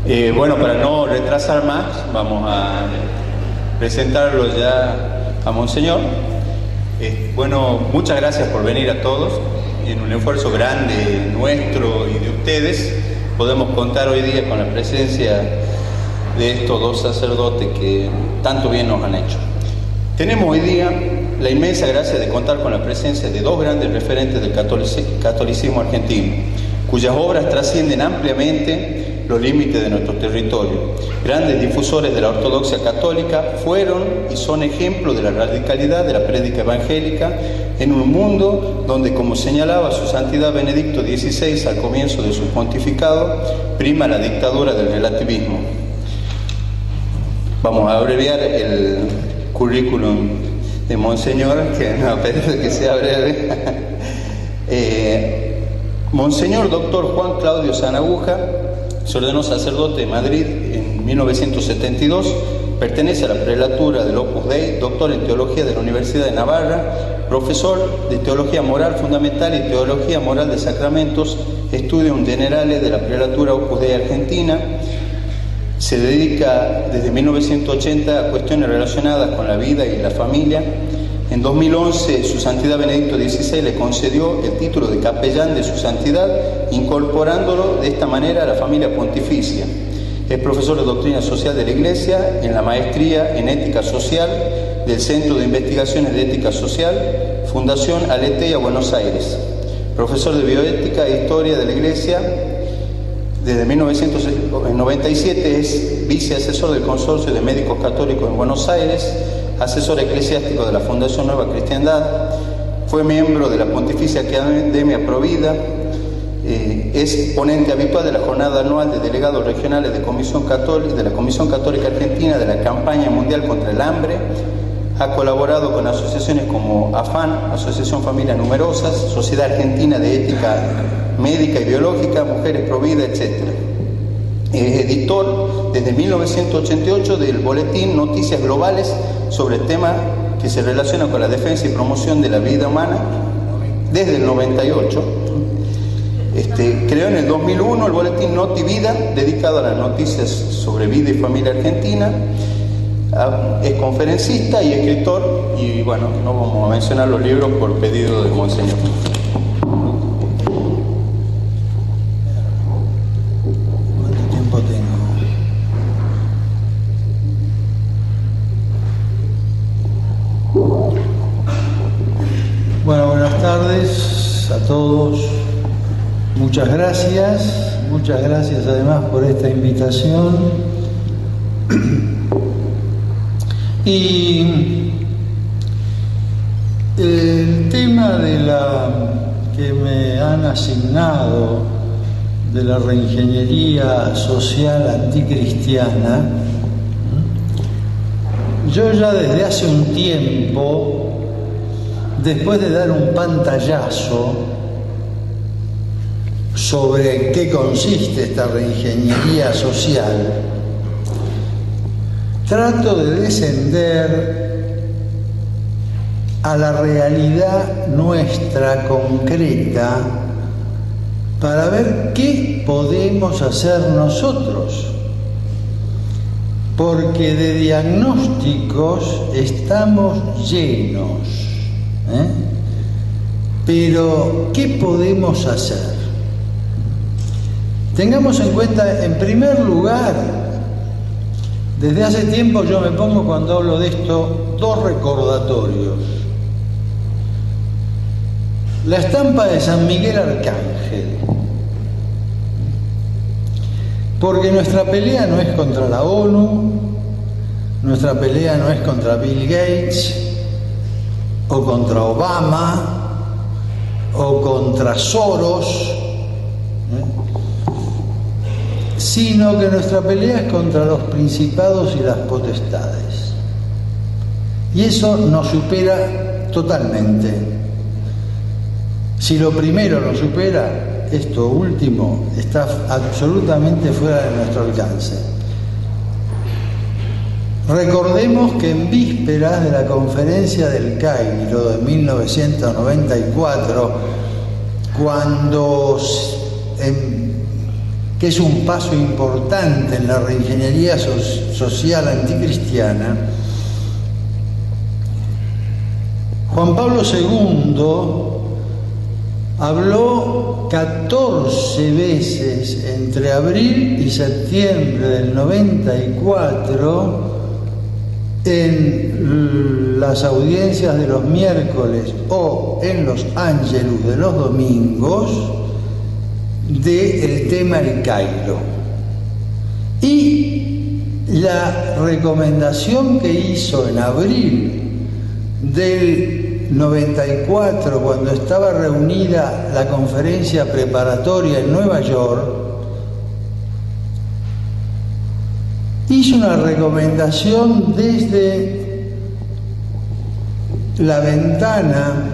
Bueno, para no retrasar más, vamos a presentarlo ya a Monseñor. Bueno, muchas gracias por venir a todos. En un esfuerzo grande nuestro y de ustedes, podemos contar hoy día con la presencia de estos dos sacerdotes que tanto bien nos han hecho. Tenemos hoy día la inmensa gracia de contar con la presencia de dos grandes referentes del catolicismo argentino, cuyas obras trascienden ampliamente los límites de nuestro territorio. Grandes difusores de la ortodoxia católica, fueron y son ejemplos de la radicalidad de la prédica evangélica en un mundo donde, como señalaba su santidad Benedicto XVI al comienzo de su pontificado, prima la dictadura del relativismo. Vamos a abreviar el currículum de Monseñor, que me va a pedir que sea breve. Monseñor Dr. Juan Claudio Sanaguja se ordenó sacerdote de Madrid en 1972, pertenece a la prelatura del Opus Dei, doctor en Teología de la Universidad de Navarra, profesor de Teología Moral Fundamental y Teología Moral de Sacramentos, Studium Generale de la prelatura Opus Dei Argentina. Se dedica desde 1980 a cuestiones relacionadas con la vida y la familia. En 2011, su santidad Benedicto XVI le concedió el título de capellán de su santidad, incorporándolo de esta manera a la familia pontificia. Es profesor de Doctrina Social de la Iglesia en la maestría en Ética Social del Centro de Investigaciones de Ética Social, Fundación Aletheia, Buenos Aires. Profesor de Bioética e Historia de la Iglesia. Desde 1997 es viceasesor del Consorcio de Médicos Católicos en Buenos Aires, asesor eclesiástico de la Fundación Nueva Cristiandad, fue miembro de la Pontificia Academia Provida, es ponente habitual de la jornada anual de delegados regionales de la Comisión Católica Argentina de la Campaña Mundial contra el Hambre, ha colaborado con asociaciones como AFAN, Asociación Familias Numerosas, Sociedad Argentina de Ética Médica y Biológica, Mujeres Pro Vida, etc. Es editor desde 1988 del boletín Noticias Globales sobre temas que se relacionan con la defensa y promoción de la vida humana desde el 98. Creó en el 2001 el boletín Noti Vida, dedicado a las noticias sobre vida y familia argentina. Es conferencista y escritor, y bueno, no vamos a mencionar los libros por pedido de Monseñor. Bueno, buenas tardes a todos. Muchas gracias además por esta invitación. Y el tema que me han asignado de la reingeniería social anticristiana, yo ya desde hace un tiempo, después de dar un pantallazo sobre qué consiste esta reingeniería social, trato de descender a la realidad nuestra concreta para ver qué podemos hacer nosotros, porque de diagnósticos estamos llenos. Pero, ¿qué podemos hacer? Tengamos en cuenta, en primer lugar, desde hace tiempo yo me pongo, cuando hablo de esto, dos recordatorios. La estampa de San Miguel Arcángel, porque nuestra pelea no es contra la ONU, nuestra pelea no es contra Bill Gates, o contra Obama, o contra Soros, sino que nuestra pelea es contra los principados y las potestades. Y eso nos supera totalmente. Si lo primero nos supera, esto último está absolutamente fuera de nuestro alcance. Recordemos que en vísperas de la Conferencia del Cairo de 1994, cuando que es un paso importante en la reingeniería social anticristiana, Juan Pablo II habló 14 veces entre abril y septiembre del 94 en las audiencias de los miércoles o en los ángelus de los domingos del tema El Cairo. Y la recomendación que hizo en abril del 94, cuando estaba reunida la conferencia preparatoria en Nueva York, hizo una recomendación desde la ventana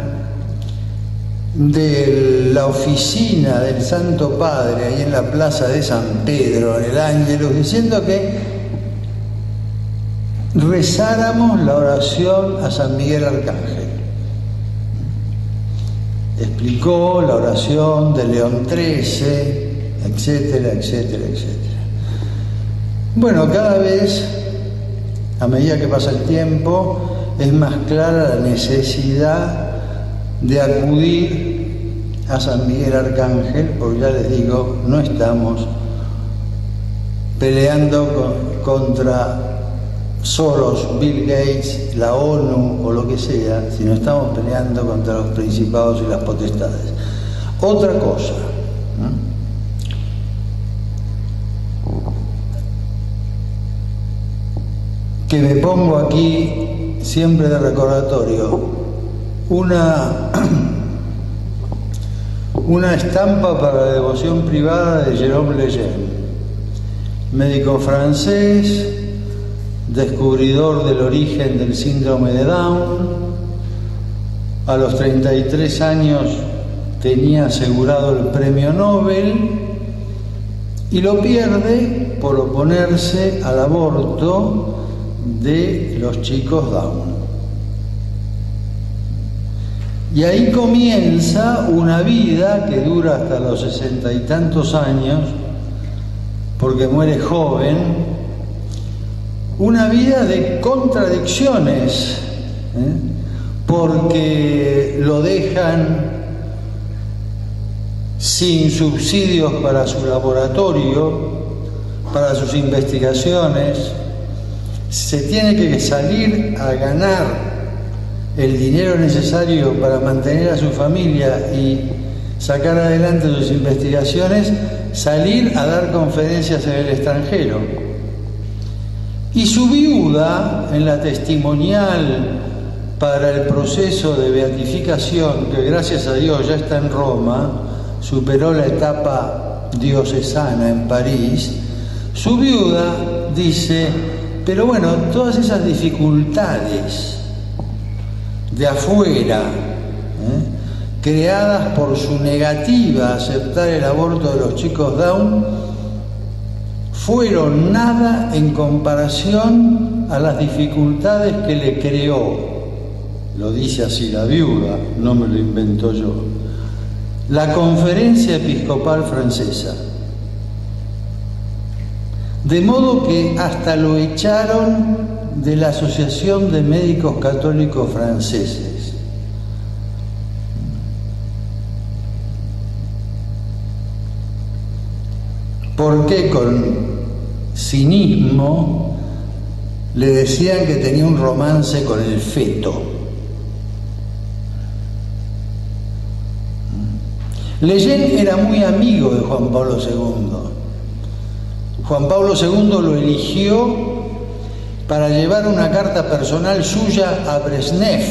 de la oficina del Santo Padre, ahí en la plaza de San Pedro, en el Ángelus, diciendo que rezáramos la oración a San Miguel Arcángel. Explicó la oración de León XIII, etcétera, etcétera, etcétera. Bueno, cada vez, a medida que pasa el tiempo, es más clara la necesidad de acudir a San Miguel Arcángel, porque ya les digo, no estamos peleando contra Soros, Bill Gates, la ONU o lo que sea, sino estamos peleando contra los principados y las potestades. Otra cosa, que me pongo aquí siempre de recordatorio, una estampa para la devoción privada de Jérôme Lejeune, médico francés, descubridor del origen del síndrome de Down. A los 33 años tenía asegurado el premio Nobel y lo pierde por oponerse al aborto de los chicos Down. Y ahí comienza una vida que dura hasta los 60 y tantos años, porque muere joven, una vida de contradicciones, porque lo dejan sin subsidios para su laboratorio, para sus investigaciones, se tiene que salir a ganar el dinero necesario para mantener a su familia y sacar adelante sus investigaciones, salir a dar conferencias en el extranjero. Y su viuda, en la testimonial para el proceso de beatificación, que gracias a Dios ya está en Roma, superó la etapa diocesana en París, su viuda dice: pero bueno, todas esas dificultades de afuera, creadas por su negativa a aceptar el aborto de los chicos Down, fueron nada en comparación a las dificultades que le creó, lo dice así la viuda, no me lo invento yo, la Conferencia Episcopal Francesa. De modo que hasta lo echaron de la Asociación de Médicos Católicos Franceses. Porque con cinismo le decían que tenía un romance con el feto. Lejeune era muy amigo de Juan Pablo II. Juan Pablo II lo eligió para llevar una carta personal suya a Brezhnev,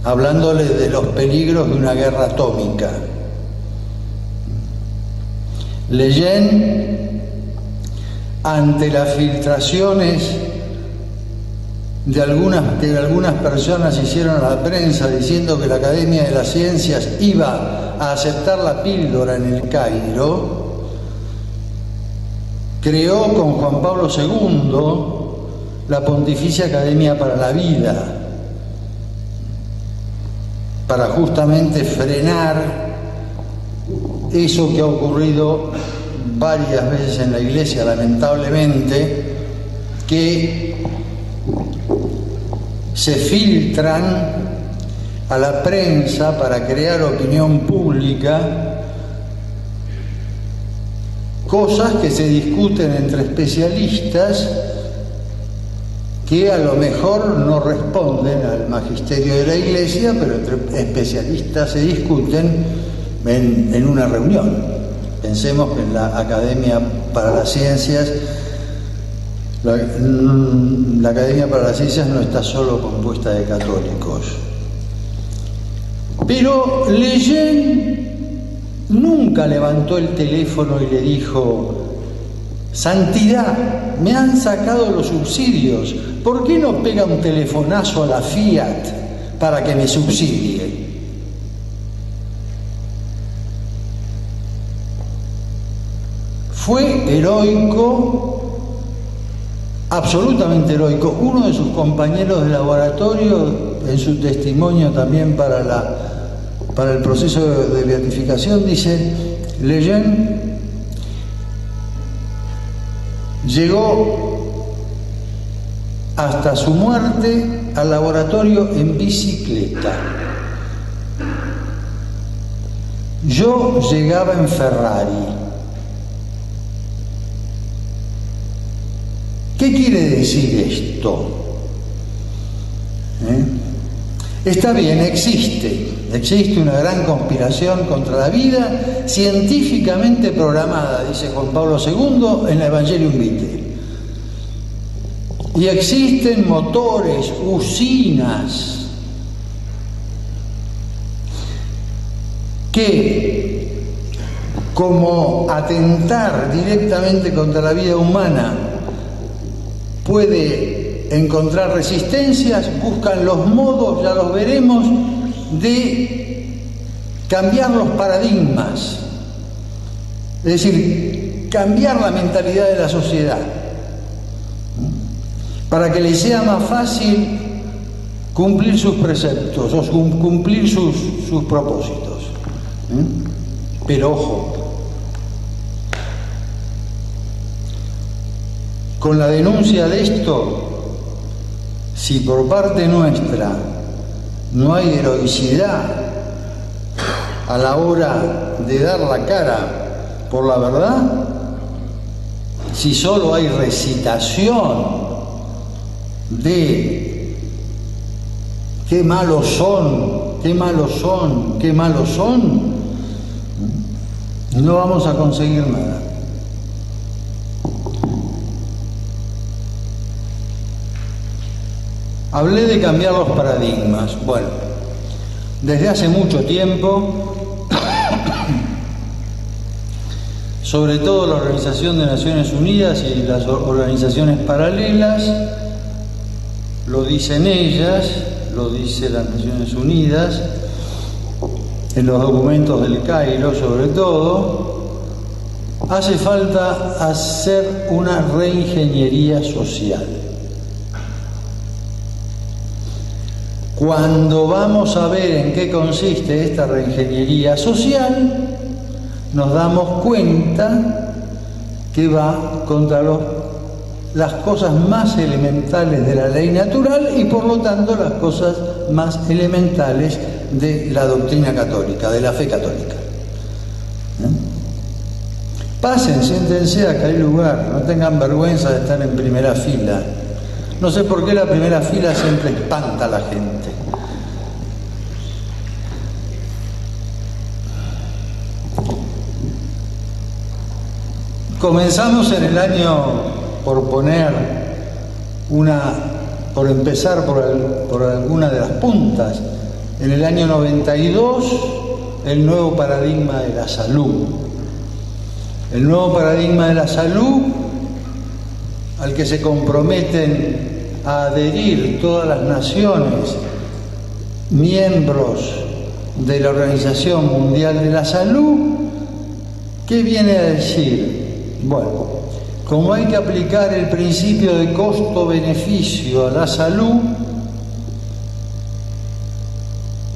hablándole de los peligros de una guerra atómica. Lejeune, ante las filtraciones que algunas personas hicieron a la prensa diciendo que la Academia de las Ciencias iba a aceptar la píldora en el Cairo, creó con Juan Pablo II la Pontificia Academia para la Vida, para justamente frenar eso que ha ocurrido varias veces en la Iglesia, lamentablemente, que se filtran a la prensa para crear opinión pública cosas que se discuten entre especialistas que a lo mejor no responden al magisterio de la Iglesia, pero entre especialistas se discuten en una reunión. Pensemos que en la Academia para las Ciencias, la Academia para las Ciencias no está solo compuesta de católicos. Pero Lejeune nunca levantó el teléfono y le dijo: Santidad, me han sacado los subsidios, ¿por qué no pega un telefonazo a la Fiat para que me subsidie? Fue heroico, absolutamente heroico. Uno de sus compañeros de laboratorio, en su testimonio también para el proceso de beatificación, dice: Lejeune llegó hasta su muerte al laboratorio en bicicleta. Yo llegaba en Ferrari. ¿Qué quiere decir esto? Está bien, existe una gran conspiración contra la vida científicamente programada, dice Juan Pablo II en la Evangelium Vitae. Y existen motores, usinas, que, como atentar directamente contra la vida humana, puede encontrar resistencias, buscan los modos, ya los veremos, de cambiar los paradigmas, es decir, cambiar la mentalidad de la sociedad, para que les sea más fácil cumplir sus preceptos o cumplir sus propósitos. Pero ojo, con la denuncia de esto, si por parte nuestra no hay heroicidad a la hora de dar la cara por la verdad, si solo hay recitación de qué malos son, qué malos son, qué malos son, no vamos a conseguir nada. Hablé de cambiar los paradigmas. Bueno, desde hace mucho tiempo, sobre todo la Organización de Naciones Unidas y las organizaciones paralelas, lo dicen ellas, lo dice las Naciones Unidas, en los documentos del Cairo sobre todo, hace falta hacer una reingeniería social. Cuando vamos a ver en qué consiste esta reingeniería social, nos damos cuenta que va contra las cosas más elementales de la ley natural y por lo tanto las cosas más elementales de la doctrina católica, de la fe católica. Pasen, siéntense, acá hay lugar, no tengan vergüenza de estar en primera fila. No sé por qué la primera fila siempre espanta a la gente. Comenzamos en el año, por empezar por alguna de las puntas, en el año 92, el nuevo paradigma de la salud. El nuevo paradigma de la salud al que se comprometen a adherir todas las naciones miembros de la Organización Mundial de la Salud. ¿Qué viene a decir? Bueno, como hay que aplicar el principio de costo-beneficio a la salud,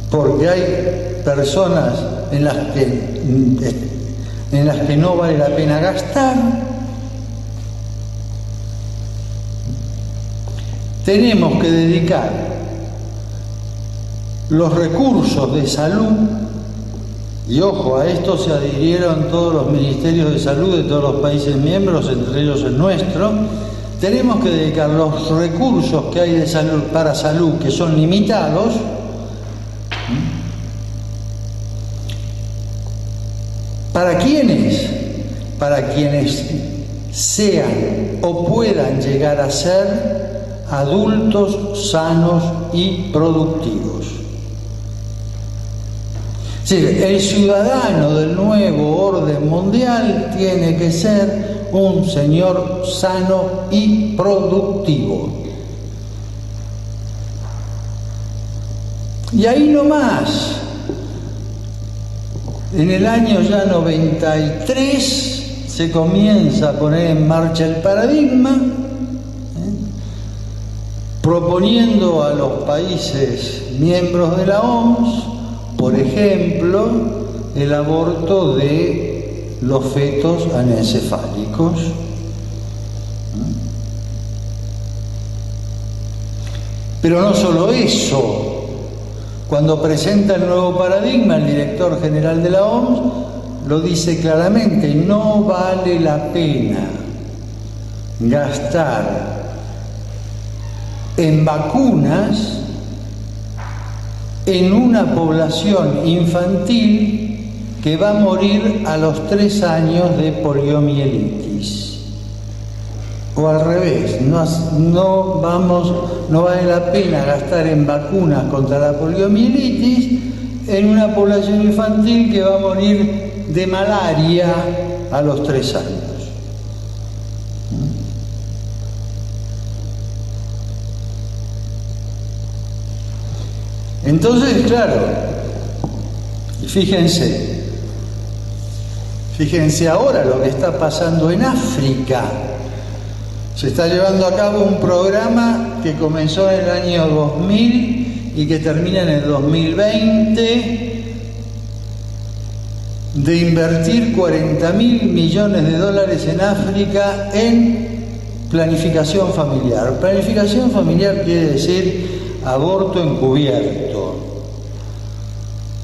porque hay personas en las que en las que no vale la pena gastar. Tenemos que dedicar los recursos de salud, y ojo, a esto se adhirieron todos los ministerios de salud de todos los países miembros, entre ellos el nuestro. Tenemos que dedicar los recursos que hay de salud para salud, que son limitados, ¿para quiénes? Para quienes sean o puedan llegar a ser adultos sanos y productivos. Sí, el ciudadano del nuevo orden mundial tiene que ser un señor sano y productivo. Y ahí nomás, en el año ya 93 se comienza a poner en marcha el paradigma, proponiendo a los países miembros de la OMS, por ejemplo, el aborto de los fetos anencefálicos. Pero no solo eso. Cuando presenta el nuevo paradigma, el director general de la OMS lo dice claramente: no vale la pena gastar en vacunas en una población infantil que va a morir a los 3 años de poliomielitis. O al revés, no vale la pena gastar en vacunas contra la poliomielitis en una población infantil que va a morir de malaria a los 3 años. Entonces, claro, fíjense ahora lo que está pasando en África. Se está llevando a cabo un programa que comenzó en el año 2000 y que termina en el 2020, de invertir $40.000 millones en África en planificación familiar. Planificación familiar quiere decir aborto encubierto.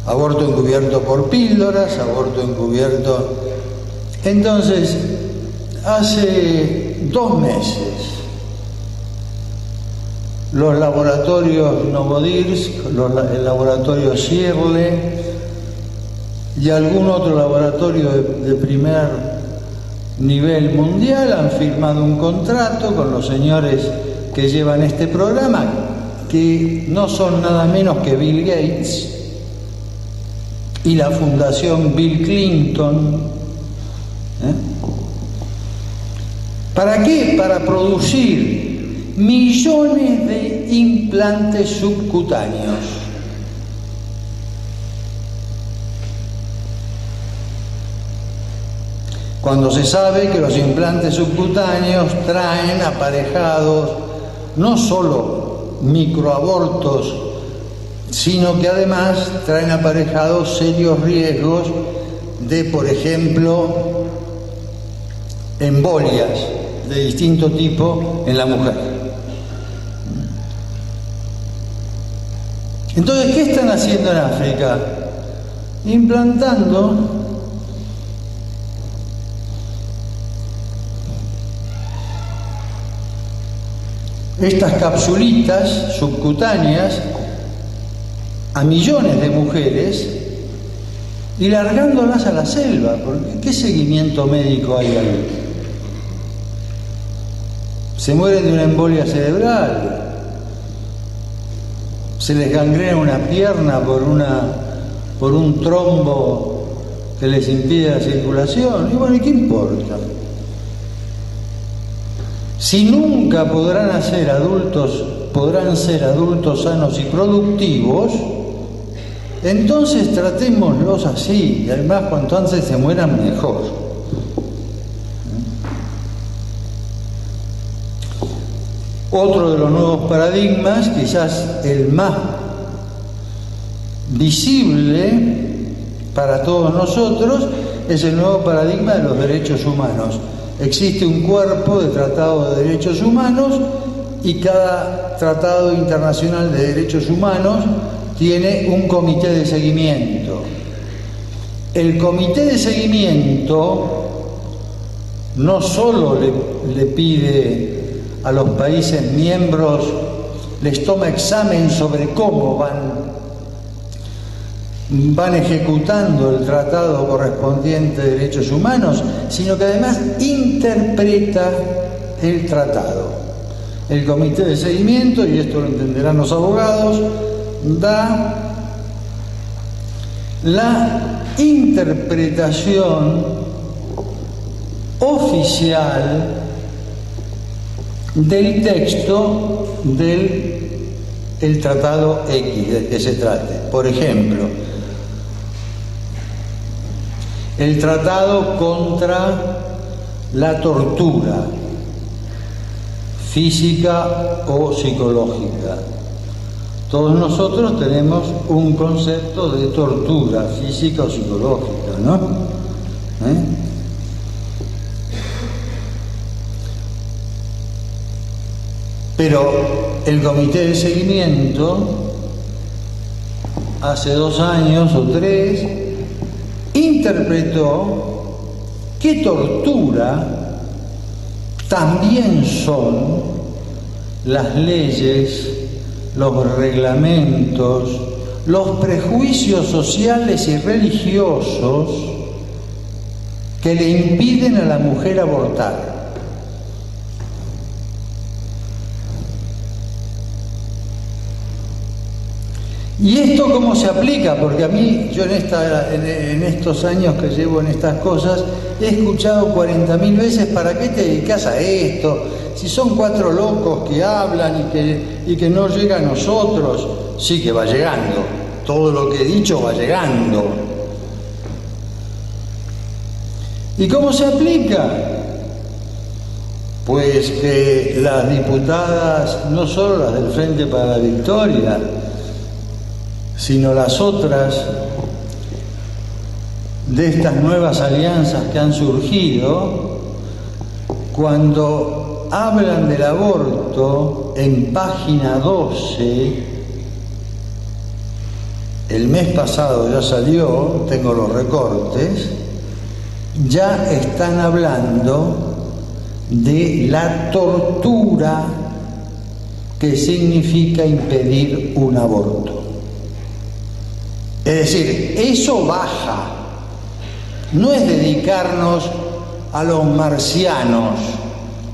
Aborto encubierto por píldoras, aborto encubierto. Entonces, hace 2 meses, los laboratorios Novodirsk, el laboratorio Sierle y algún otro laboratorio de primer nivel mundial han firmado un contrato con los señores que llevan este programa, que no son nada menos que Bill Gates y la Fundación Bill Clinton. ¿Para qué? Para producir millones de implantes subcutáneos. Cuando se sabe que los implantes subcutáneos traen aparejados no solo microabortos, sino que además traen aparejados serios riesgos de, por ejemplo, embolias de distinto tipo en la mujer. Entonces, ¿qué están haciendo en África? Implantando estas capsulitas subcutáneas a millones de mujeres y largándolas a la selva, porque ¿qué seguimiento médico hay ahí? Se mueren de una embolia cerebral, se les gangrena una pierna por un trombo que les impide la circulación, y bueno, ¿y qué importa? Si nunca podrán ser adultos sanos y productivos, entonces tratémoslos así, y además cuanto antes se mueran mejor. Otro de los nuevos paradigmas, quizás el más visible para todos nosotros, es el nuevo paradigma de los derechos humanos. Existe un cuerpo de tratado de derechos humanos y cada tratado internacional de derechos humanos tiene un comité de seguimiento. El comité de seguimiento no solo le pide a los países miembros, les toma examen sobre cómo van ejecutando el tratado correspondiente de derechos humanos, sino que además interpreta el tratado. El comité de seguimiento, y esto lo entenderán los abogados, da la interpretación oficial del texto del tratado X del que se trate. Por ejemplo, el tratado contra la tortura física o psicológica. Todos nosotros tenemos un concepto de tortura física o psicológica, ¿no? Pero el comité de seguimiento, hace 2 años o 3, interpretó que tortura también son las leyes, los reglamentos, los prejuicios sociales y religiosos que le impiden a la mujer abortar. ¿Y esto cómo se aplica? Porque a mí, yo en estos años que llevo en estas cosas, he escuchado 40.000 veces: ¿para qué te dedicas a esto? Si son 4 locos que hablan y que no llega a nosotros. Sí que va llegando, todo lo que he dicho va llegando. ¿Y cómo se aplica? Pues que las diputadas, no solo las del Frente para la Victoria, sino las otras de estas nuevas alianzas que han surgido, cuando hablan del aborto en página 12, el mes pasado ya salió, tengo los recortes, ya están hablando de la tortura que significa impedir un aborto. Es decir, eso baja. No es dedicarnos a los marcianos,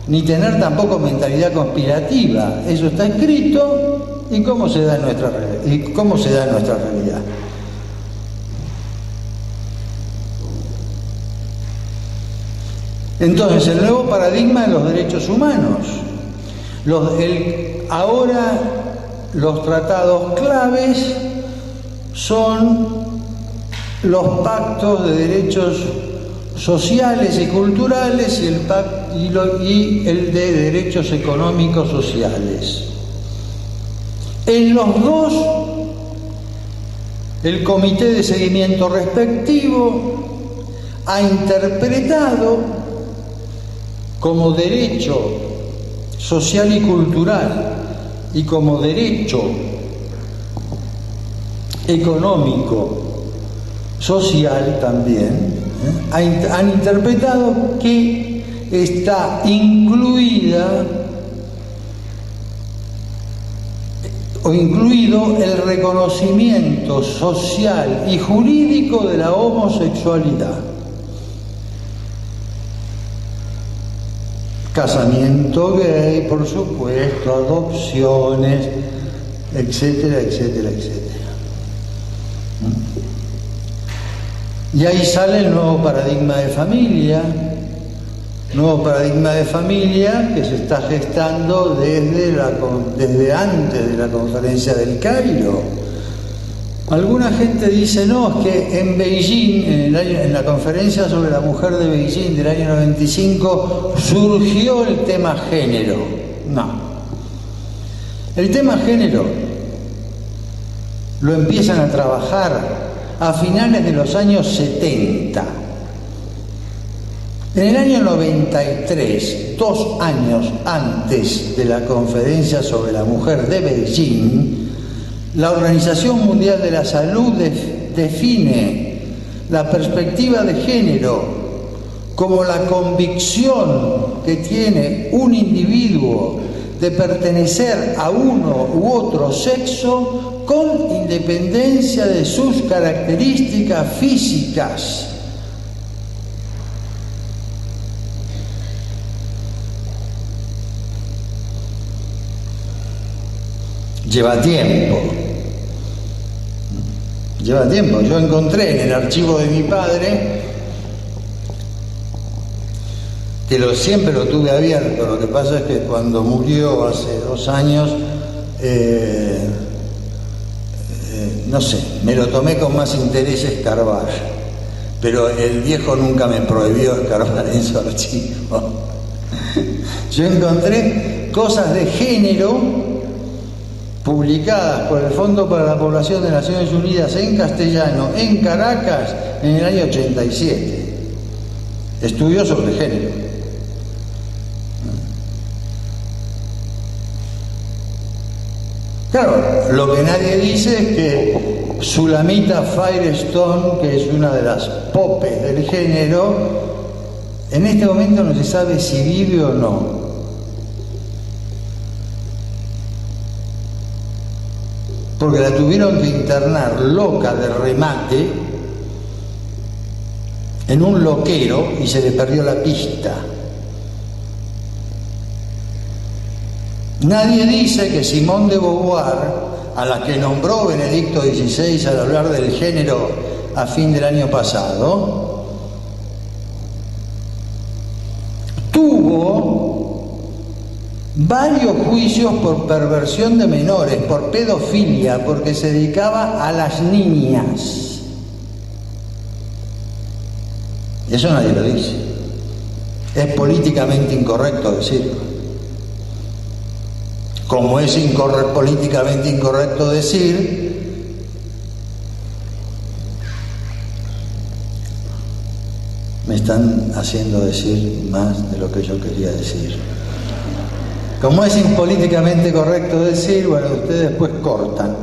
ni tener tampoco mentalidad conspirativa. Eso está escrito y cómo se da en nuestra realidad. Entonces, el nuevo paradigma de los derechos humanos. Ahora los tratados claves son los pactos de derechos sociales y culturales y el de derechos económicos sociales. En los dos, el comité de seguimiento respectivo ha interpretado como derecho social y cultural y como derecho económico, social también, han interpretado que está incluido el reconocimiento social y jurídico de la homosexualidad. Casamiento gay, por supuesto, adopciones, etcétera, etcétera, etcétera. Y ahí sale el nuevo paradigma de familia que se está gestando desde antes de la conferencia del Cairo. Alguna gente dice: no, es que en Beijing, en la conferencia sobre la mujer de Beijing del año 95, surgió el tema género. No. El tema género lo empiezan a trabajar a finales de los años 70. En el año 93, 2 años antes de la Conferencia sobre la Mujer de Beijing, la Organización Mundial de la Salud define la perspectiva de género como la convicción que tiene un individuo de pertenecer a uno u otro sexo con independencia de sus características físicas. Lleva tiempo. Yo encontré en el archivo de mi padre, que siempre lo tuve abierto, lo que pasa es que cuando murió hace 2 años, no sé, me lo tomé con más interés escarbar, pero el viejo nunca me prohibió escarbar en su archivo. Yo encontré cosas de género publicadas por el Fondo para la Población de Naciones Unidas en castellano, en Caracas, en el año 87. Estudios sobre género. Claro, lo que nadie dice es que Sulamita Firestone, que es una de las popes del género, en este momento no se sabe si vive o no. Porque la tuvieron que internar loca de remate en un loquero y se le perdió la pista. Nadie dice que Simone de Beauvoir, a la que nombró Benedicto XVI al hablar del género a fin del año pasado, tuvo varios juicios por perversión de menores, por pedofilia, porque se dedicaba a las niñas. Eso nadie lo dice. Es políticamente incorrecto decirlo. Como es políticamente incorrecto decir me están haciendo decir más de lo que yo quería decir. Como es políticamente correcto decir, bueno, ustedes después cortan.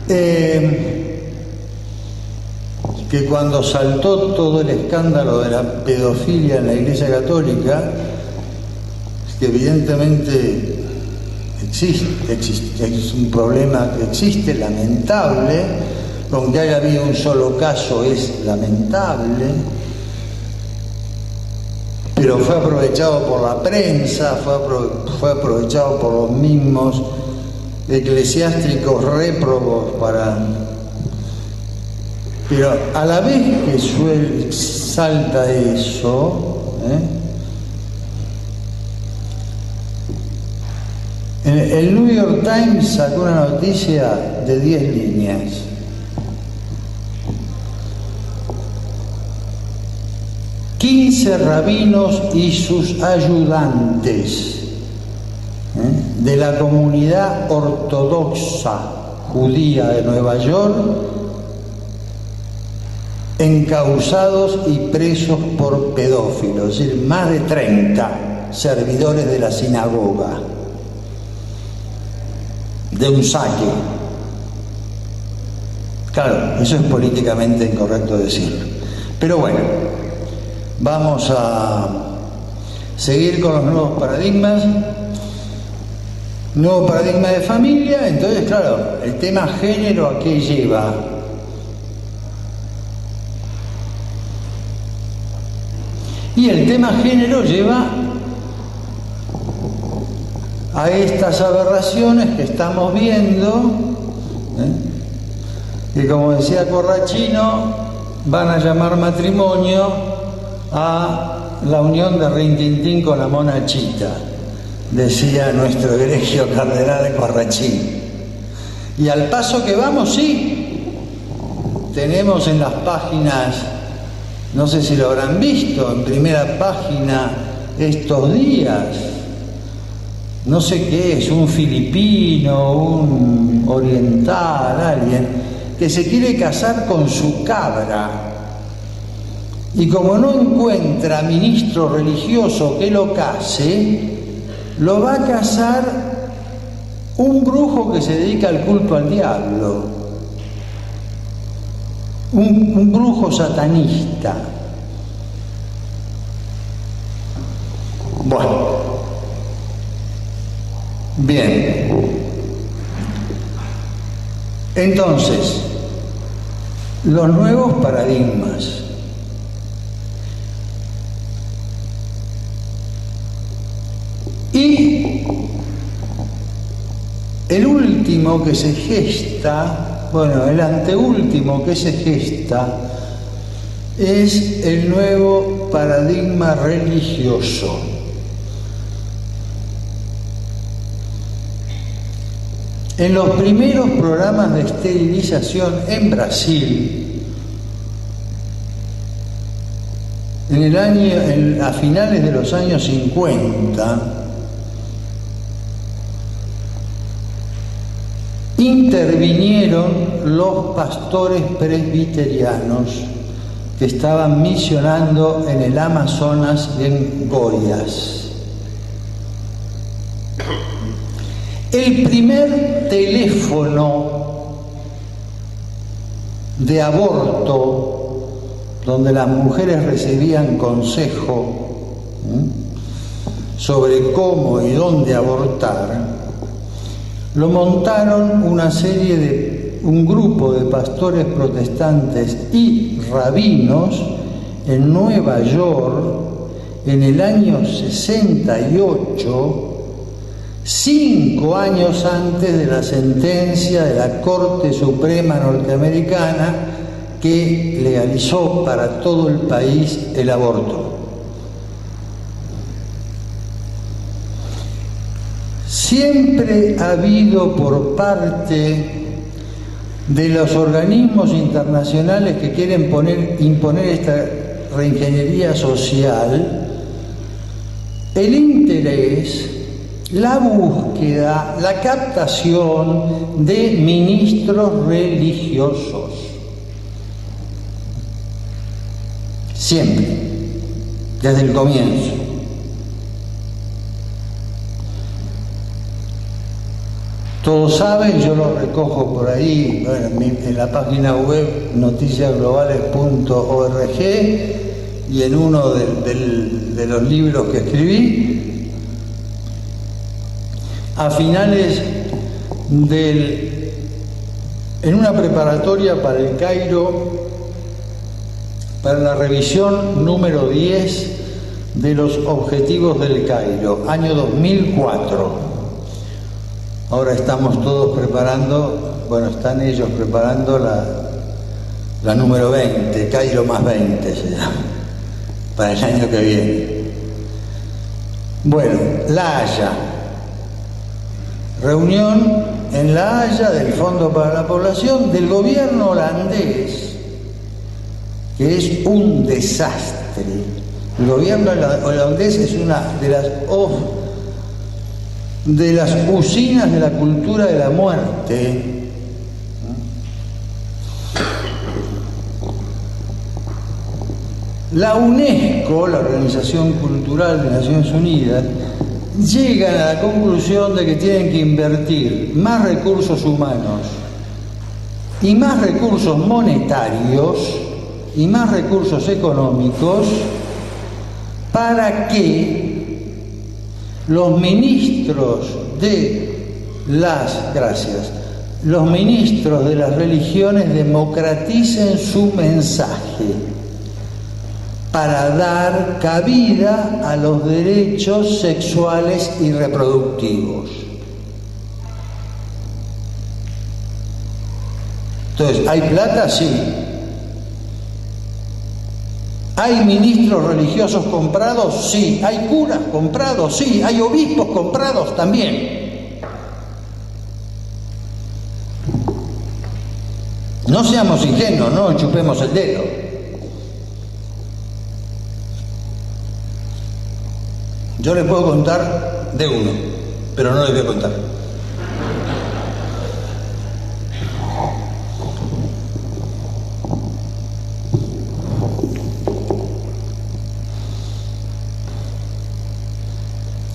Que cuando saltó todo el escándalo de la pedofilia en la Iglesia Católica, que evidentemente existe, es un problema que existe, lamentable, con que haya habido un solo caso es lamentable, pero fue aprovechado por la prensa, fue aprovechado por los mismos eclesiásticos réprobos para... Pero a la vez que salta eso, el New York Times sacó una noticia de 10 líneas. «15 rabinos y sus ayudantes de la comunidad ortodoxa judía de Nueva York encausados y presos por pedófilos», es decir, más de 30 servidores de la sinagoga, de un saque. Claro, eso es políticamente incorrecto decirlo. Pero bueno, vamos a seguir con los nuevos paradigmas. Nuevo paradigma de familia. Entonces, claro, el tema género, ¿a qué lleva? Y el tema género lleva a estas aberraciones que estamos viendo, que, como decía Corrachino, van a llamar matrimonio a la unión de Rintintín con la mona Chita, decía nuestro egregio cardenal Corrachín. Y al paso que vamos, sí, tenemos en las páginas, no sé si lo habrán visto, en primera página estos días, no sé qué es, un filipino, un oriental, alguien que se quiere casar con su cabra. Y como no encuentra ministro religioso que lo case, lo va a casar un brujo que se dedica al culto al diablo, un brujo satanista. Bueno, bien. Entonces, los nuevos paradigmas. Y el último que se gesta, bueno, el anteúltimo que se gesta, es el nuevo paradigma religioso. En los primeros programas de esterilización en Brasil, a finales de los años 50, intervinieron los pastores presbiterianos que estaban misionando en el Amazonas y en Goiás. El primer teléfono de aborto donde las mujeres recibían consejo sobre cómo y dónde abortar, lo montaron un grupo de pastores protestantes y rabinos en Nueva York en el año 68, 5 años antes de la sentencia de la Corte Suprema norteamericana que legalizó para todo el país el aborto. Siempre ha habido por parte de los organismos internacionales que quieren imponer esta reingeniería social el interés, la búsqueda, la captación de ministros religiosos. Siempre, desde el comienzo. Todos saben, yo lo recojo por ahí, bueno, en la página web noticiasglobales.org y en uno de los libros que escribí, a finales en una preparatoria para el Cairo, para la revisión número 10 de los objetivos del Cairo, año 2004. Ahora estamos todos preparando, bueno, están ellos preparando la número 20, Cairo más 20 se llama, para el año que viene. Bueno, La Haya. Reunión en La Haya del Fondo para la Población del gobierno holandés, que es un desastre. El gobierno holandés es una de las usinas de la cultura de la muerte. La UNESCO, la Organización Cultural de Naciones Unidas, llegan a la conclusión de que tienen que invertir más recursos humanos y más recursos monetarios y más recursos económicos para que los ministros de las religiones democraticen su mensaje para dar cabida a los derechos sexuales y reproductivos. Entonces, ¿hay plata? Sí. ¿Hay ministros religiosos comprados? Sí. ¿Hay curas comprados? Sí. ¿Hay obispos comprados? También. No seamos ingenuos, no chupemos el dedo. Yo les puedo contar de uno, pero no les voy a contar.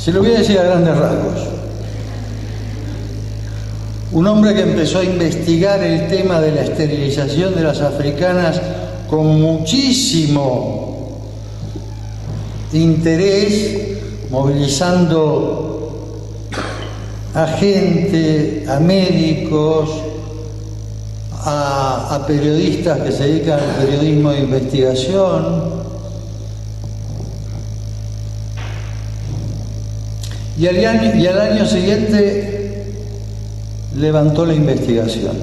Se lo voy a decir a grandes rasgos. Un hombre que empezó a investigar el tema de la esterilización de las africanas con muchísimo interés, movilizando a gente, a médicos, a periodistas que se dedican al periodismo de investigación. Y al año siguiente levantó la investigación.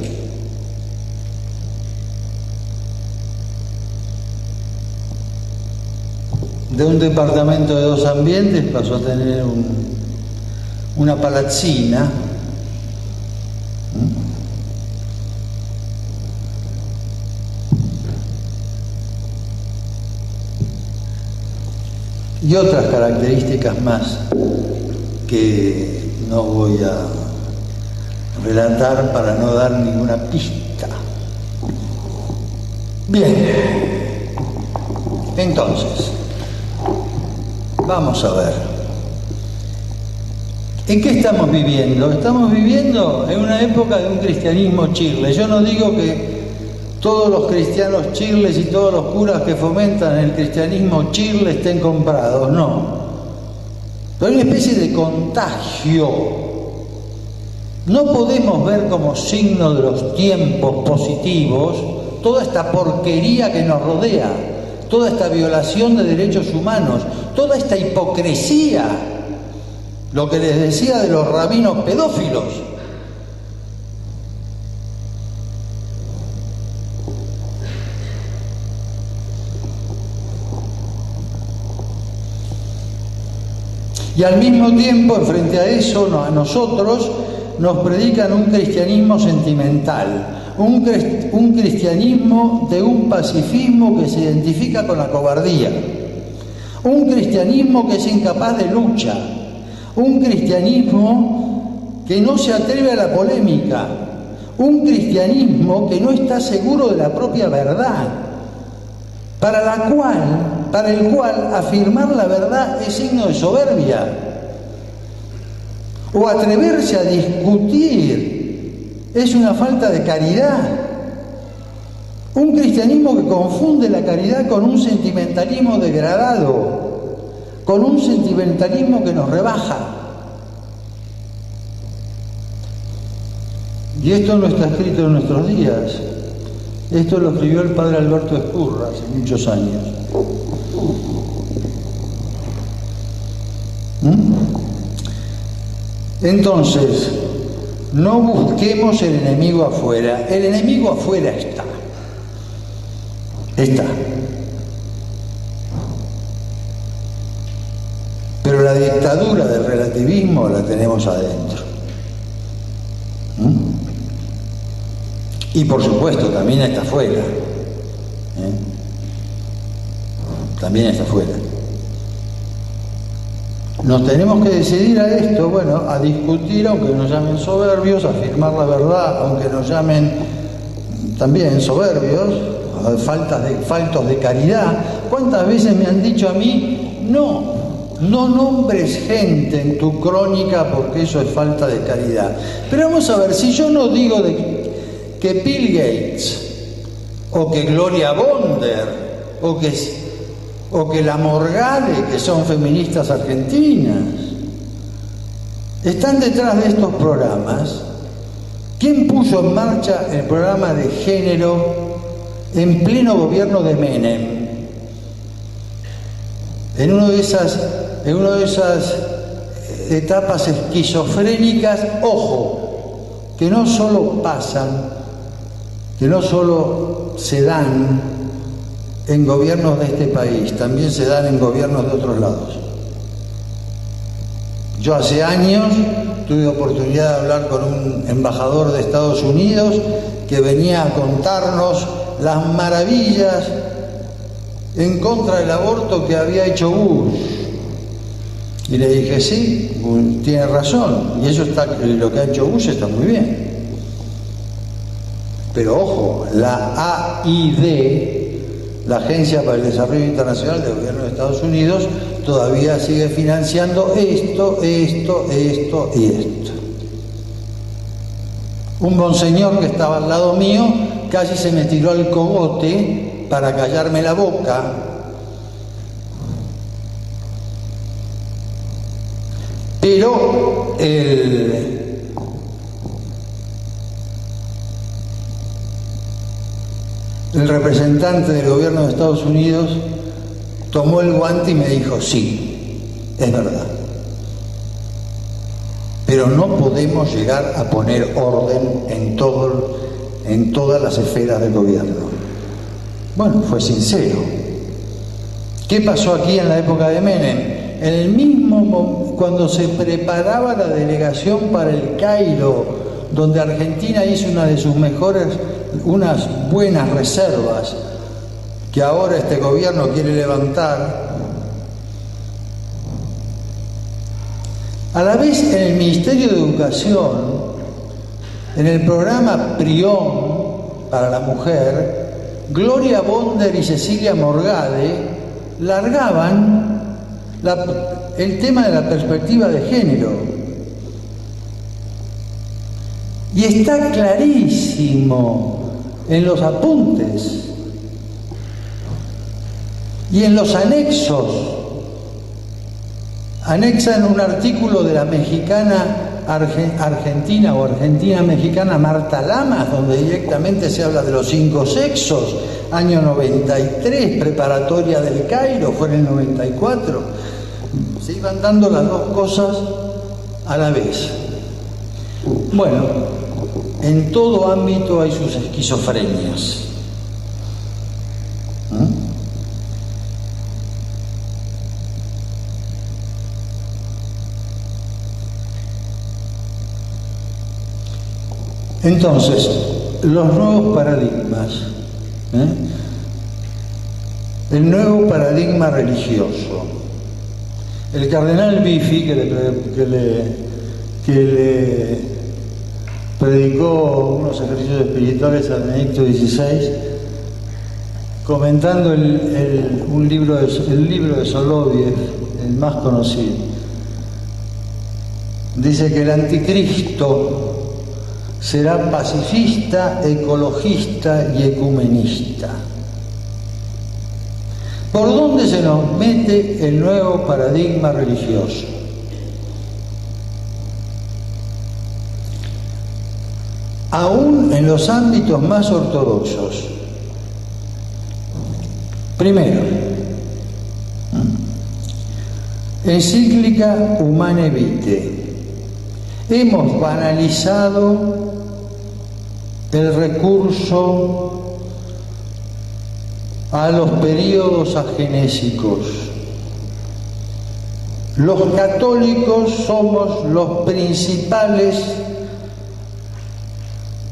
De un departamento de 2 ambientes pasó a tener una palazzina. Y otras características más que no voy a relatar para no dar ninguna pista. Bien, entonces, vamos a ver. ¿En qué estamos viviendo? Estamos viviendo en una época de un cristianismo chirle. Yo no digo que todos los cristianos chirles y todos los curas que fomentan el cristianismo chirle estén comprados, no. Pero hay una especie de contagio. No podemos ver como signo de los tiempos positivos toda esta porquería que nos rodea, toda esta violación de derechos humanos, toda esta hipocresía, lo que les decía de los rabinos pedófilos. Y al mismo tiempo, frente a eso, a nosotros nos predican un cristianismo sentimental, un cristianismo de un pacifismo que se identifica con la cobardía, un cristianismo que es incapaz de lucha, un cristianismo que no se atreve a la polémica, un cristianismo que no está seguro de la propia verdad, para el cual afirmar la verdad es signo de soberbia, o atreverse a discutir es una falta de caridad. Un cristianismo que confunde la caridad con un sentimentalismo degradado, con un sentimentalismo que nos rebaja. Y esto no está escrito en nuestros días. Esto lo escribió el padre Alberto Ezcurra hace muchos años. Entonces, no busquemos el enemigo afuera. El enemigo afuera está. Pero la dictadura del relativismo la tenemos adentro. Y por supuesto también está afuera. También está afuera. Nos tenemos que decidir a esto, bueno, a discutir, aunque nos llamen soberbios, a afirmar la verdad, aunque nos llamen también soberbios, faltos de caridad. ¿Cuántas veces me han dicho a mí, no nombres gente en tu crónica porque eso es falta de caridad? Pero vamos a ver, si yo no digo que Bill Gates, o que Gloria Bonder, o que la Morgade, que son feministas argentinas, están detrás de estos programas. ¿Quién puso en marcha el programa de género en pleno gobierno de Menem? En una de esas etapas esquizofrénicas, ojo, que no solo pasan, que no solo se dan en gobiernos de este país, también se dan en gobiernos de otros lados. Yo hace años tuve oportunidad de hablar con un embajador de Estados Unidos que venía a contarnos las maravillas en contra del aborto que había hecho Bush. Y le dije, sí, tiene razón, y eso lo que ha hecho Bush está muy bien. Pero ojo, la AID la Agencia para el Desarrollo Internacional del Gobierno de Estados Unidos todavía sigue financiando esto y esto. Un monseñor que estaba al lado mío casi se me tiró al cogote para callarme la boca. Pero el representante del gobierno de Estados Unidos tomó el guante y me dijo, sí, es verdad. Pero no podemos llegar a poner orden en todas las esferas del gobierno. Bueno, fue sincero. ¿Qué pasó aquí en la época de Menem? En el mismo, cuando se preparaba la delegación para el Cairo, donde Argentina hizo unas buenas reservas, que ahora este gobierno quiere levantar, a la vez en el Ministerio de Educación, en el programa Prión para la mujer, Gloria Bonder y Cecilia Morgade largaban el tema de la perspectiva de género. Y está clarísimo en los apuntes y en los anexos. Anexan un artículo de la mexicana argentina o argentina mexicana Marta Lamas, donde directamente se habla de los 5 sexos, año 93, preparatoria del Cairo, fue en el 94. Se iban dando las dos cosas a la vez. Bueno, en todo ámbito hay sus esquizofrenias. Entonces, los nuevos paradigmas, el nuevo paradigma religioso. El cardenal Biffi, que le predicó unos ejercicios espirituales a Benedicto XVI, comentando el libro de Soloviev, el más conocido, dice que el anticristo será pacifista, ecologista y ecumenista. ¿Por dónde se nos mete el nuevo paradigma religioso? Aún en los ámbitos más ortodoxos. Primero, encíclica Humane Vitae. Hemos banalizado el recurso a los períodos agenésicos. Los católicos somos los principales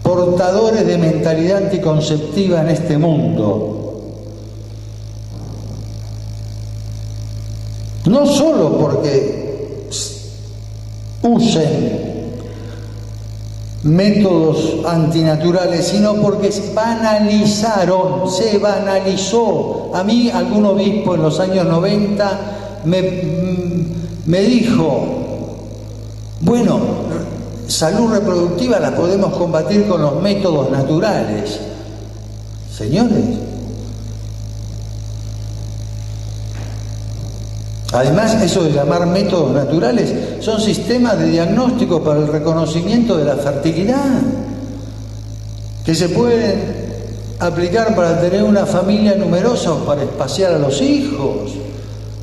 portadores de mentalidad anticonceptiva en este mundo. No solo porque usen métodos antinaturales, sino porque se banalizó. A mí algún obispo en los años 90 me dijo, bueno, salud reproductiva la podemos combatir con los métodos naturales. Señores, además, eso de llamar métodos naturales son sistemas de diagnóstico para el reconocimiento de la fertilidad que se pueden aplicar para tener una familia numerosa o para espaciar a los hijos.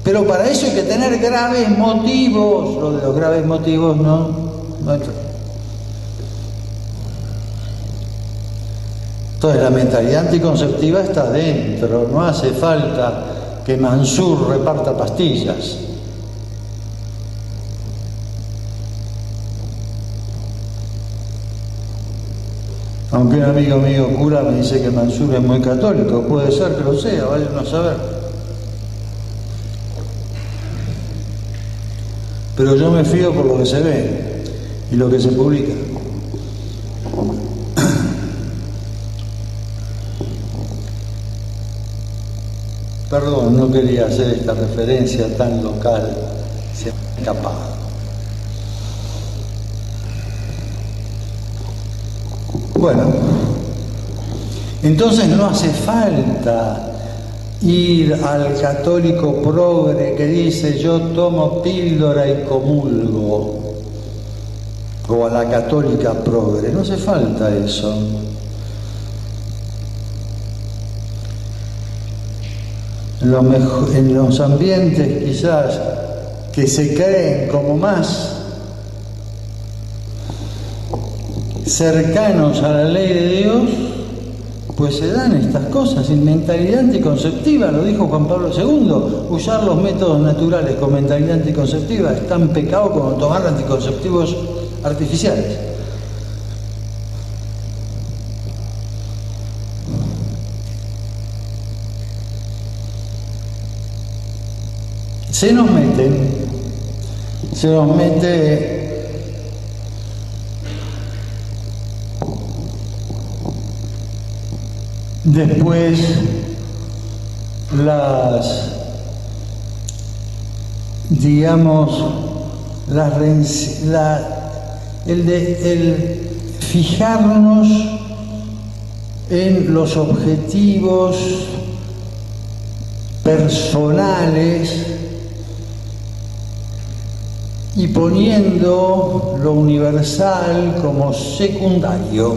Pero para eso hay que tener graves motivos. Lo de los graves motivos no. Entonces la mentalidad anticonceptiva está dentro, no hace falta que Mansur reparta pastillas. Aunque un amigo mío cura me dice que Mansur es muy católico, puede ser que lo sea, vaya uno a saber. Pero yo me fío por lo que se ve y lo que se publica. Perdón, no quería hacer esta referencia tan local, se me ha escapado. Bueno, entonces no hace falta ir al católico progre que dice yo tomo píldora y comulgo, o a la católica progre, no hace falta eso. En los ambientes quizás que se creen como más cercanos a la ley de Dios, pues se dan estas cosas, sin mentalidad anticonceptiva, lo dijo Juan Pablo II, usar los métodos naturales con mentalidad anticonceptiva es tan pecado como tomar anticonceptivos artificiales. Se nos mete después el fijarnos en los objetivos personales y poniendo lo universal como secundario.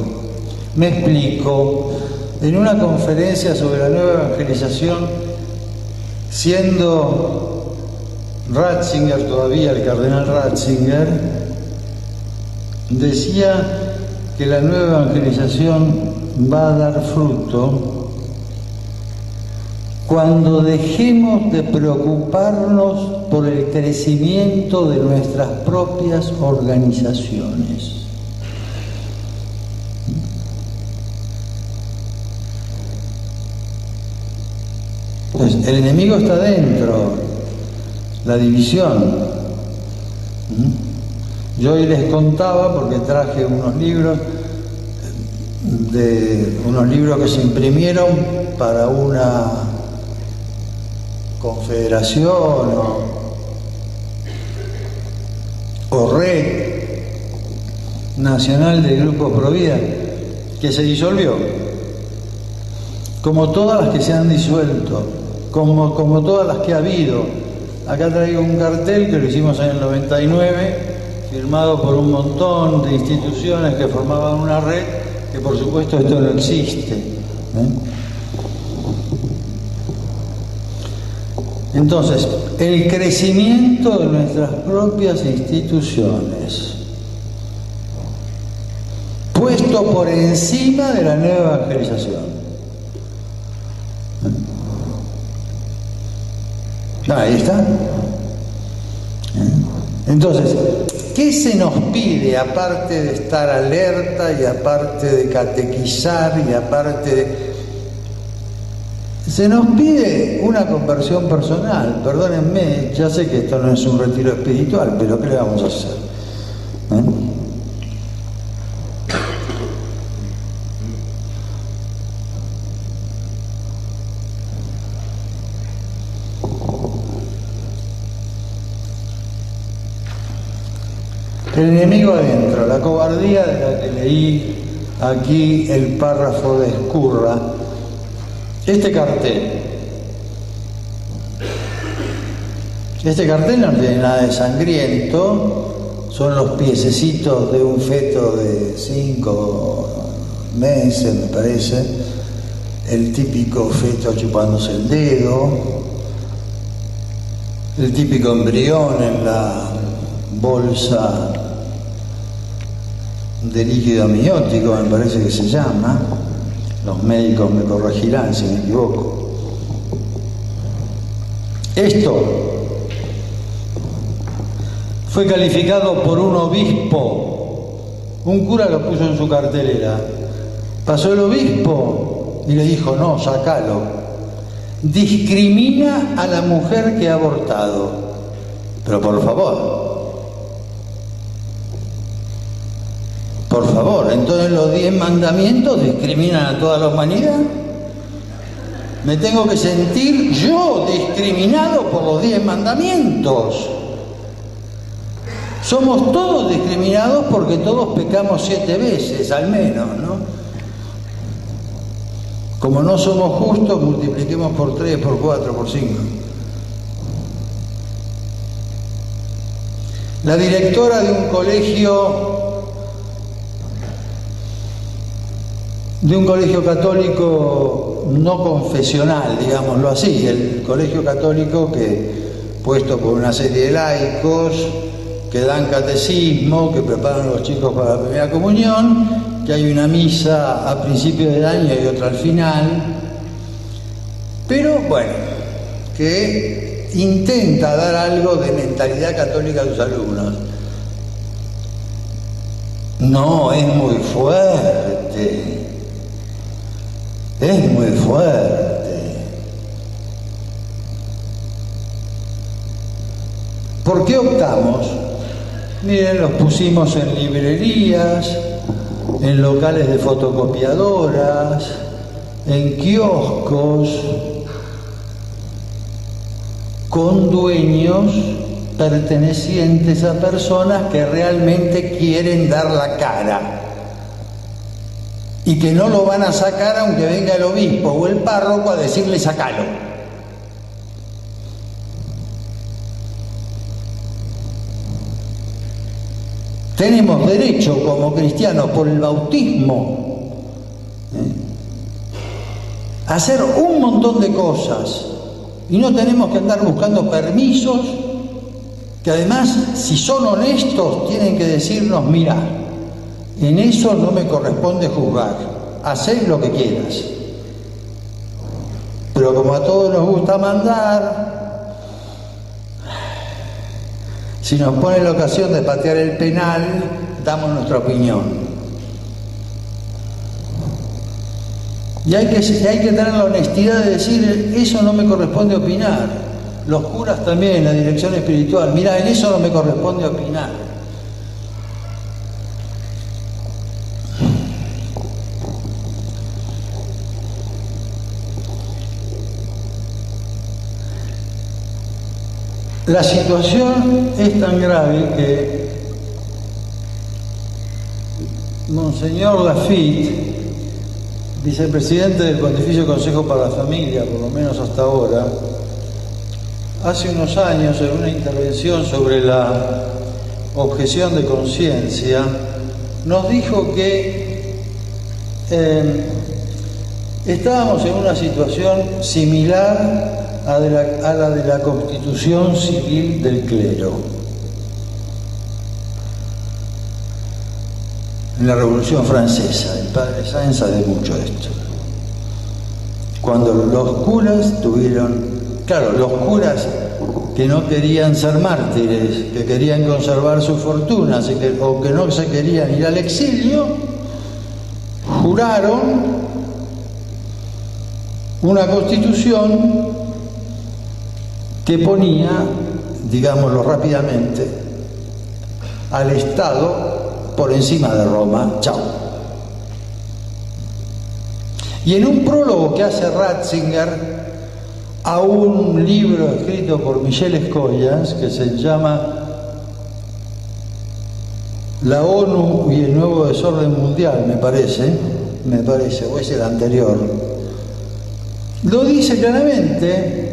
Me explico. En una conferencia sobre la nueva evangelización, siendo Ratzinger todavía, el cardenal Ratzinger, decía que la nueva evangelización va a dar fruto cuando dejemos de preocuparnos por el crecimiento de nuestras propias organizaciones. Pues el enemigo está dentro, la división. Yo hoy les contaba, porque traje unos libros que se imprimieron para una confederación o red nacional de grupos pro vida que se disolvió, como todas las que se han disuelto, como todas las que ha habido. Acá traigo un cartel que lo hicimos en el 99, firmado por un montón de instituciones que formaban una red, que por supuesto esto no existe. Entonces, el crecimiento de nuestras propias instituciones, puesto por encima de la nueva evangelización. Ahí está. Entonces, ¿qué se nos pide aparte de estar alerta y aparte de catequizar y aparte de... Se nos pide una conversión personal? Perdónenme, ya sé que esto no es un retiro espiritual, pero ¿qué le vamos a hacer? El enemigo adentro, la cobardía de la que leí aquí el párrafo de Ezcurra. Este cartel no tiene nada de sangriento, son los piececitos de un feto de 5 meses, me parece, el típico feto chupándose el dedo, el típico embrión en la bolsa de líquido amniótico, me parece que se llama. Los médicos me corregirán si me equivoco. Esto fue calificado por un obispo, un cura lo puso en su cartelera. Pasó el obispo y le dijo: no, sacalo. Discrimina a la mujer que ha abortado. Pero por favor, entonces los 10 mandamientos discriminan a toda la humanidad. Me tengo que sentir yo discriminado por los 10 mandamientos. Somos todos discriminados porque todos pecamos 7 veces, al menos, ¿no? Como no somos justos, multipliquemos por 3, por 4, por 5. La directora de un colegio católico no confesional, digámoslo así, el colegio católico puesto por una serie de laicos que dan catecismo, que preparan a los chicos para la primera comunión, que hay una misa a principios del año y otra al final, pero bueno, que intenta dar algo de mentalidad católica a sus alumnos. No, es muy fuerte. Es muy fuerte. ¿Por qué optamos? Miren, los pusimos en librerías, en locales de fotocopiadoras, en kioscos, con dueños pertenecientes a personas que realmente quieren dar la cara y que no lo van a sacar aunque venga el obispo o el párroco a decirle sacalo. Tenemos derecho como cristianos por el bautismo a hacer un montón de cosas y no tenemos que andar buscando permisos que además, si son honestos, tienen que decirnos: mira, en eso no me corresponde juzgar, haced lo que quieras. Pero como a todos nos gusta mandar, si nos pone la ocasión de patear el penal, damos nuestra opinión. Y hay que tener la honestidad de decir: eso no me corresponde opinar. Los curas también, la dirección espiritual: mira, en eso no me corresponde opinar. La situación es tan grave que Monseñor Lafitte, vicepresidente del Pontificio Consejo para la Familia, por lo menos hasta ahora, hace unos años, en una intervención sobre la objeción de conciencia, nos dijo que estábamos en una situación similar a la de la Constitución Civil del Clero. En la Revolución Francesa, el padre Sáenz sabe mucho de esto. Cuando los curas los curas que no querían ser mártires, que querían conservar sus fortunas o que no se querían ir al exilio, juraron una constitución que ponía, digámoslo rápidamente, al Estado por encima de Roma. Chao. Y en un prólogo que hace Ratzinger a un libro escrito por Michel Escollas, que se llama La ONU y el nuevo desorden mundial, me parece, o es el anterior, lo dice claramente.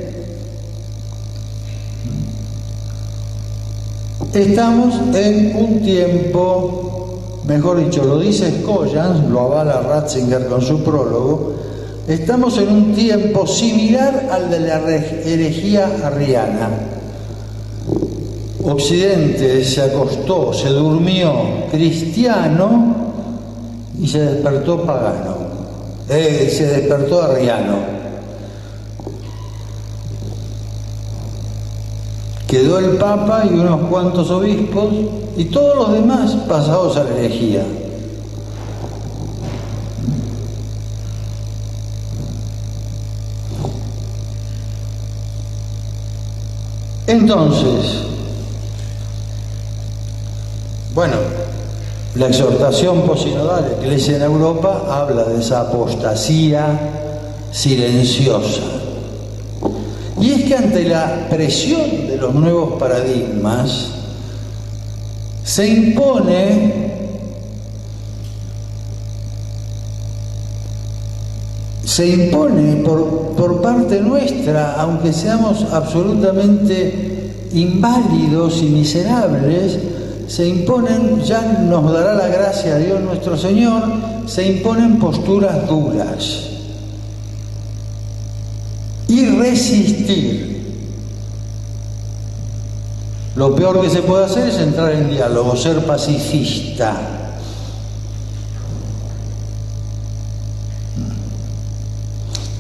Estamos en un tiempo, mejor dicho, lo dice Escollas, lo avala Ratzinger con su prólogo, estamos en un tiempo similar al de la herejía arriana. Occidente se acostó, se durmió cristiano y se despertó pagano, se despertó arriano. Quedó el Papa y unos cuantos obispos y todos los demás pasados a la herejía. Entonces, bueno, la exhortación posinodal, la Iglesia en Europa, habla de esa apostasía silenciosa. Y es que ante la presión de los nuevos paradigmas se impone por parte nuestra, aunque seamos absolutamente inválidos y miserables, se imponen, ya nos dará la gracia Dios nuestro Señor, se imponen posturas duras. Y resistir. Lo peor que se puede hacer es entrar en diálogo, ser pacifista.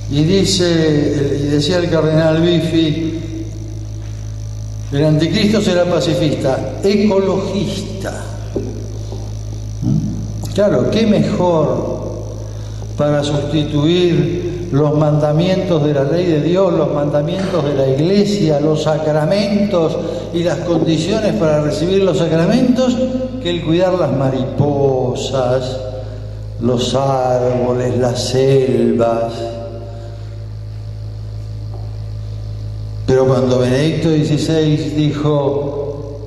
Y decía el cardenal Biffi, el anticristo será pacifista, ecologista. Claro, ¿qué mejor para sustituir los mandamientos de la ley de Dios, los mandamientos de la Iglesia, los sacramentos y las condiciones para recibir los sacramentos, que el cuidar las mariposas, los árboles, las selvas? Pero cuando Benedicto XVI dijo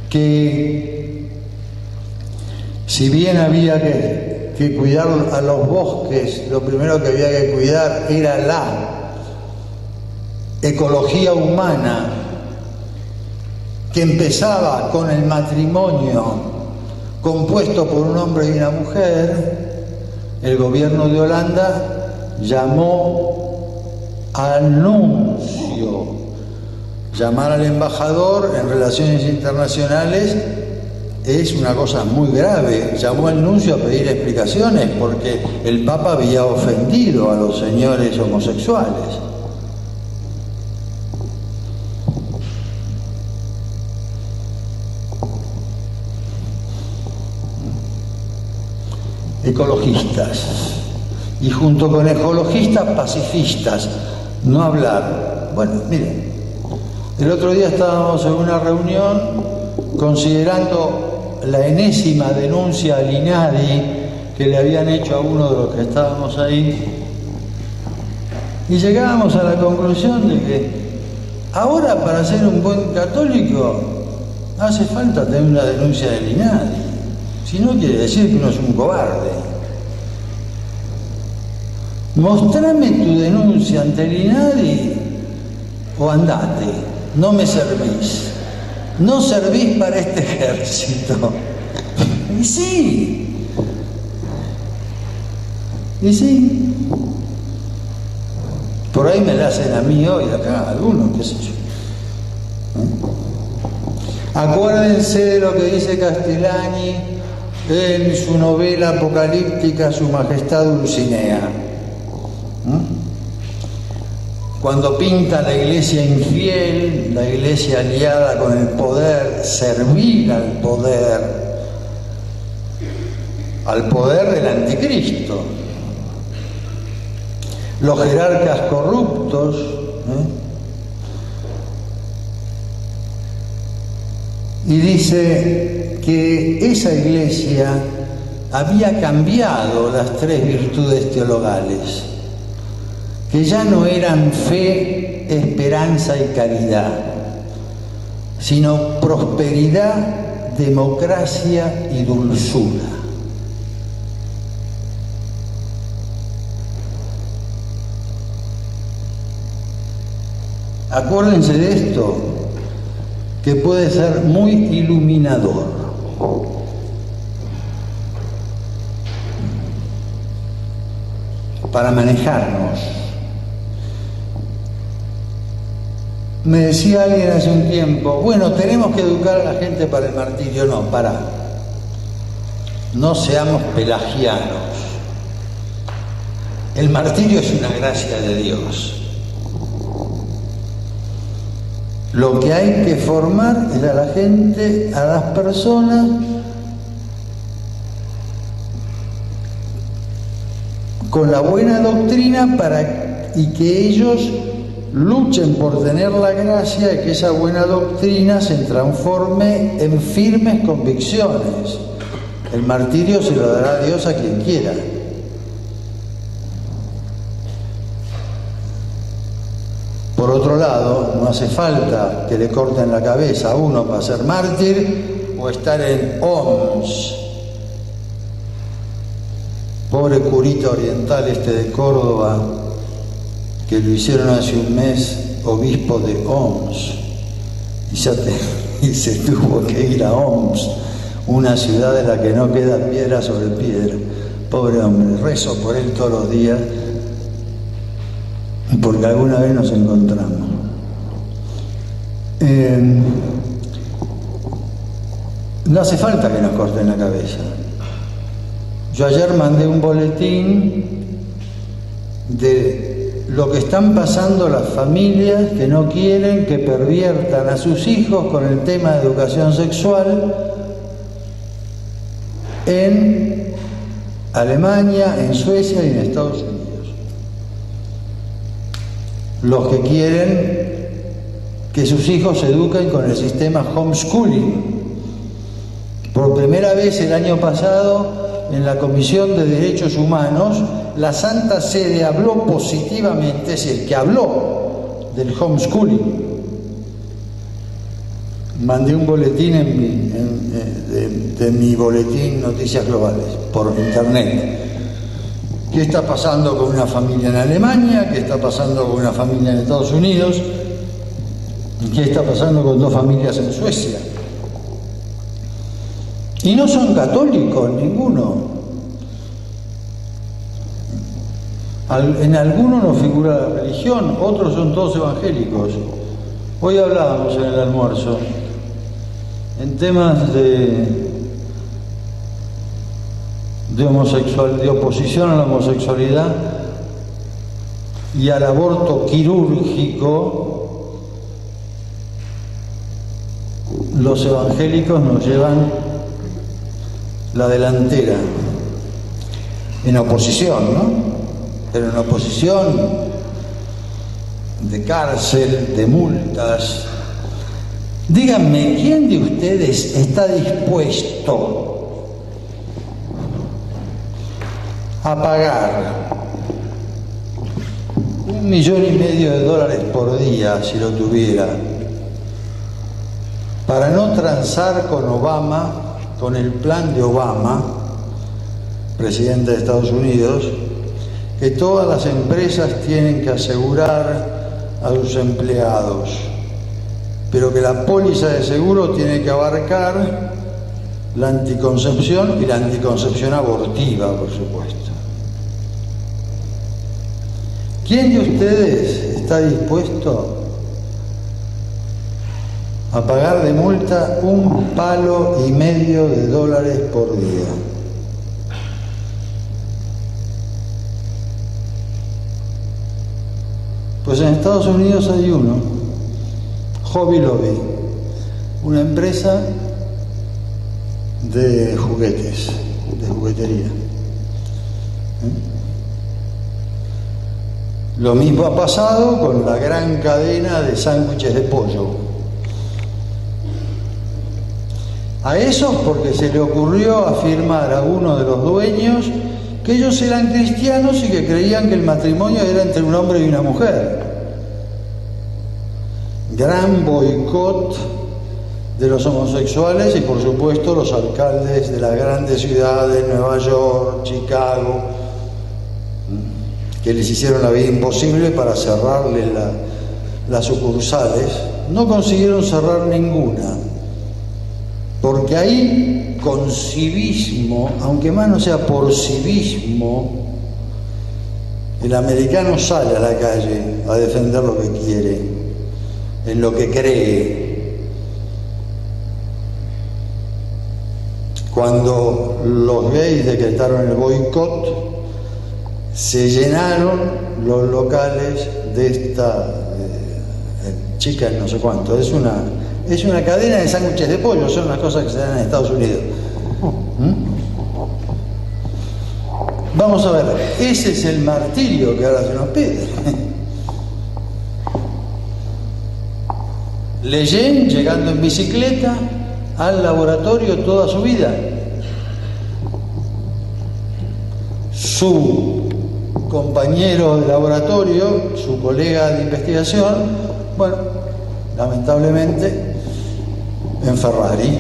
que si bien había que cuidar a los bosques, lo primero que había que cuidar era la ecología humana, que empezaba con el matrimonio compuesto por un hombre y una mujer, el gobierno de Holanda llamó al nuncio. Llamar al embajador en relaciones internacionales es una cosa muy grave. Llamó al nuncio a pedir explicaciones porque el Papa había ofendido a los señores homosexuales. Ecologistas. Y junto con ecologistas, pacifistas. No hablar. Bueno, miren, el otro día estábamos en una reunión considerando la enésima denuncia al INADI que le habían hecho a uno de los que estábamos ahí, y llegábamos a la conclusión de que ahora, para ser un buen católico, hace falta tener una denuncia del INADI. Si no, quiere decir que uno es un cobarde. Mostrame tu denuncia ante el INADI o andate, no me servís. No servís para este ejército. Y sí. Y sí. Por ahí me la hacen a mí hoy acá, algunos, qué sé yo. Acuérdense de lo que dice Castellani en su novela apocalíptica Su Majestad Dulcinea. Cuando pinta la iglesia infiel, la iglesia aliada con el poder, servil al poder del anticristo. Los jerarcas corruptos, y dice que esa iglesia había cambiado las tres virtudes teologales, que ya no eran fe, esperanza y caridad, sino prosperidad, democracia y dulzura. Acuérdense de esto, que puede ser muy iluminador. Para manejarnos. Me decía alguien hace un tiempo, bueno, tenemos que educar a la gente para el martirio. No, pará. No seamos pelagianos. El martirio es una gracia de Dios. Lo que hay que formar es a la gente, a las personas, con la buena doctrina y que ellos luchen por tener la gracia de que esa buena doctrina se transforme en firmes convicciones. El martirio se lo dará Dios a quien quiera. otro lado, no hace falta que le corten la cabeza a uno para ser mártir o estar en Homs. Pobre curita oriental de Córdoba, que lo hicieron hace un mes obispo de Homs y se tuvo que ir a Homs, una ciudad en la que no queda piedra sobre piedra. Pobre hombre, rezo por él todos los días, porque alguna vez nos encontramos. No hace falta que nos corten la cabeza. Yo ayer mandé un boletín de lo que están pasando las familias que no quieren que perviertan a sus hijos con el tema de educación sexual en Alemania, en Suecia y en Estados Unidos. Los que quieren que sus hijos se eduquen con el sistema homeschooling. Por primera vez el año pasado, en la Comisión de Derechos Humanos, la Santa Sede habló positivamente, es el que habló del homeschooling. Mandé un boletín de mi boletín Noticias Globales por internet. ¿Qué está pasando con una familia en Alemania? ¿Qué está pasando con una familia en Estados Unidos? ¿Qué está pasando con dos familias en Suecia? Y no son católicos ninguno. En algunos no figura la religión, otros son todos evangélicos. Hoy hablábamos en el almuerzo en temas de oposición a la homosexualidad y al aborto quirúrgico. Los evangélicos nos llevan la delantera en oposición, ¿no? Pero en oposición de cárcel, de multas. Díganme, ¿quién de ustedes está dispuesto a pagar $1,5 millones por día, si lo tuviera, para no transar con Obama, con el plan de Obama, presidente de Estados Unidos, que todas las empresas tienen que asegurar a sus empleados, pero que la póliza de seguro tiene que abarcar la anticoncepción y la anticoncepción abortiva, por supuesto? ¿Quién de ustedes está dispuesto a pagar de multa $1,5 por día? Pues en Estados Unidos hay uno, Hobby Lobby, una empresa de juguetes, de juguetería. Lo mismo ha pasado con la gran cadena de sándwiches de pollo. A esos porque se le ocurrió afirmar a uno de los dueños que ellos eran cristianos y que creían que el matrimonio era entre un hombre y una mujer. Gran boicot de los homosexuales y por supuesto los alcaldes de las grandes ciudades, Nueva York, Chicago, que les hicieron la vida imposible para cerrarle las sucursales. No consiguieron cerrar ninguna, porque ahí con civismo, aunque más no sea por civismo, el americano sale a la calle a defender lo que quiere, en lo que cree. Cuando los gays decretaron el boicot, se llenaron los locales de esta chica no sé cuánto. Es una cadena de sándwiches de pollo, son las cosas que se dan en Estados Unidos. Vamos a ver, ese es el martirio que ahora se nos pide. Leyen llegando en bicicleta al laboratorio toda su vida. Su compañero de laboratorio, su colega de investigación, bueno, lamentablemente en Ferrari.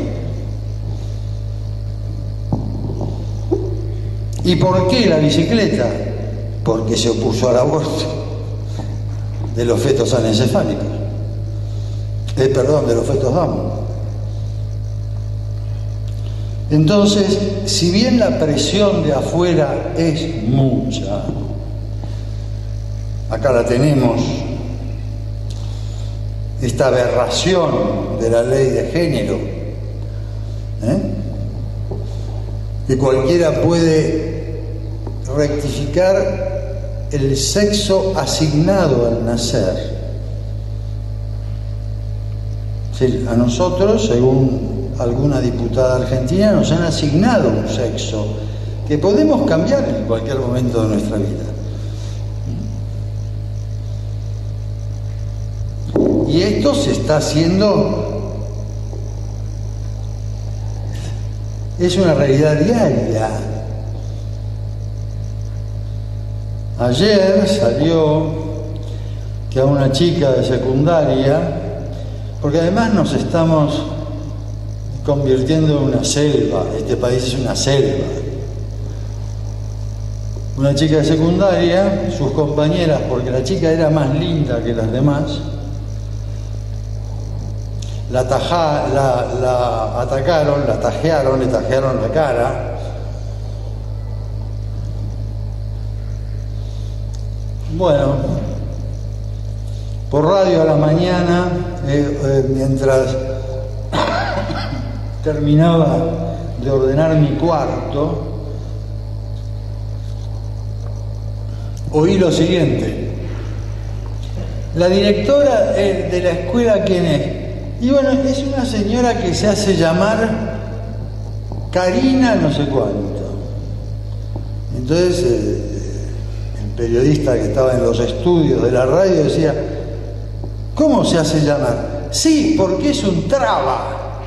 ¿Y por qué la bicicleta? Porque se opuso al aborto de los fetos anencefálicos. De los fetos Down. Entonces, si bien la presión de afuera es mucha, acá la tenemos, esta aberración de la ley de género, que cualquiera puede rectificar el sexo asignado al nacer. Sí, a nosotros, según alguna diputada argentina, nos han asignado un sexo que podemos cambiar en cualquier momento de nuestra vida. Y esto se está haciendo, es una realidad diaria. Ayer salió que a una chica de secundaria, porque además nos estamos convirtiendo en una selva, este país es una selva. Una chica de secundaria, sus compañeras, porque la chica era más linda que las demás, la atacaron, la tajearon, le tajearon la cara. Bueno, por radio a la mañana, mientras terminaba de ordenar mi cuarto, oí lo siguiente: la directora de la escuela, ¿quién es? Y bueno, es una señora que se hace llamar Karina no sé cuánto. Entonces el periodista que estaba en los estudios de la radio decía: ¿cómo se hace llamar? Sí, porque es un traba.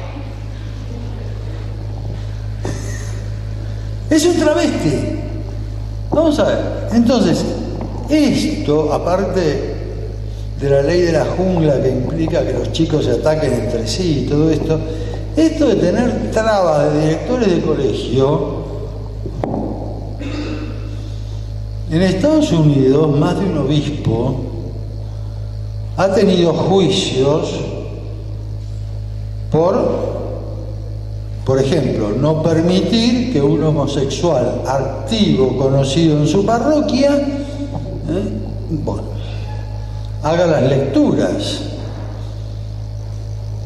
Es un travesti. Vamos a ver. Entonces, esto, aparte de la ley de la jungla que implica que los chicos se ataquen entre sí y todo esto de tener trabas de directores de colegio, en Estados Unidos más de un obispo ha tenido juicios por ejemplo, no permitir que un homosexual activo conocido en su parroquia haga las lecturas.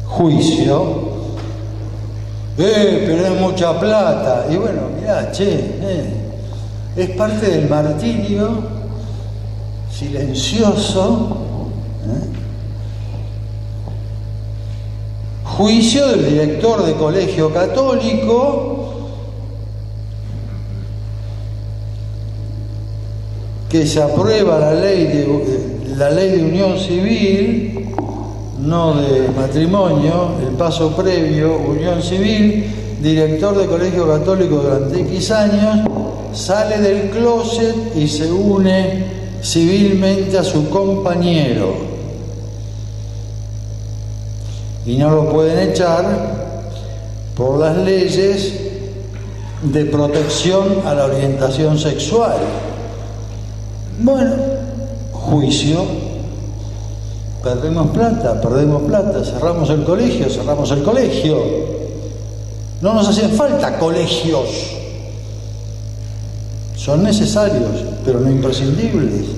Juicio. Pero es mucha plata. Y bueno, mirá, es parte del martirio silencioso. Juicio del director de colegio católico que se aprueba la ley de unión civil, no de matrimonio, el paso previo, unión civil, director de colegio católico durante X años, sale del closet y se une civilmente a su compañero. Y no lo pueden echar por las leyes de protección a la orientación sexual. Bueno, juicio, perdemos plata, cerramos el colegio. No nos hacen falta colegios, son necesarios, pero no imprescindibles.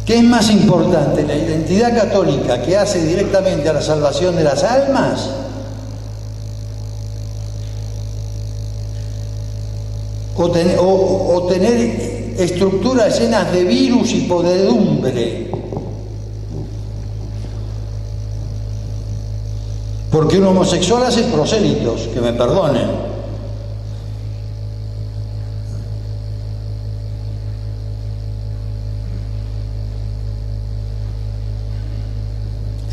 ¿Qué es más importante, la identidad católica que hace directamente a la salvación de las almas? ¿O tener estructuras llenas de virus y podredumbre? Porque un homosexual hace prosélitos, que me perdonen.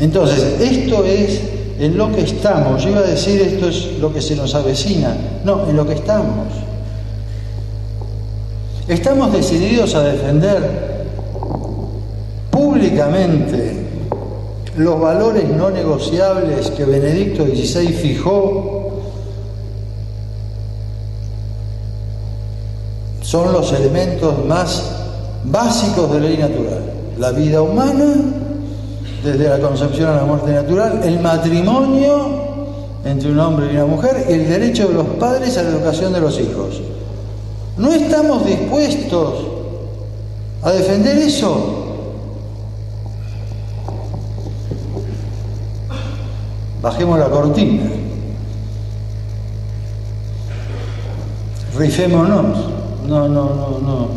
Entonces, esto es en lo que estamos. Yo iba a decir esto es lo que se nos avecina. No, en lo que estamos. Estamos decididos a defender públicamente los valores no negociables que Benedicto XVI fijó. Son los elementos más básicos de la ley natural. La vida humana, desde la concepción a la muerte natural, el matrimonio entre un hombre y una mujer y el derecho de los padres a la educación de los hijos. ¿No estamos dispuestos a defender eso? Bajemos la cortina. Rifémonos. No.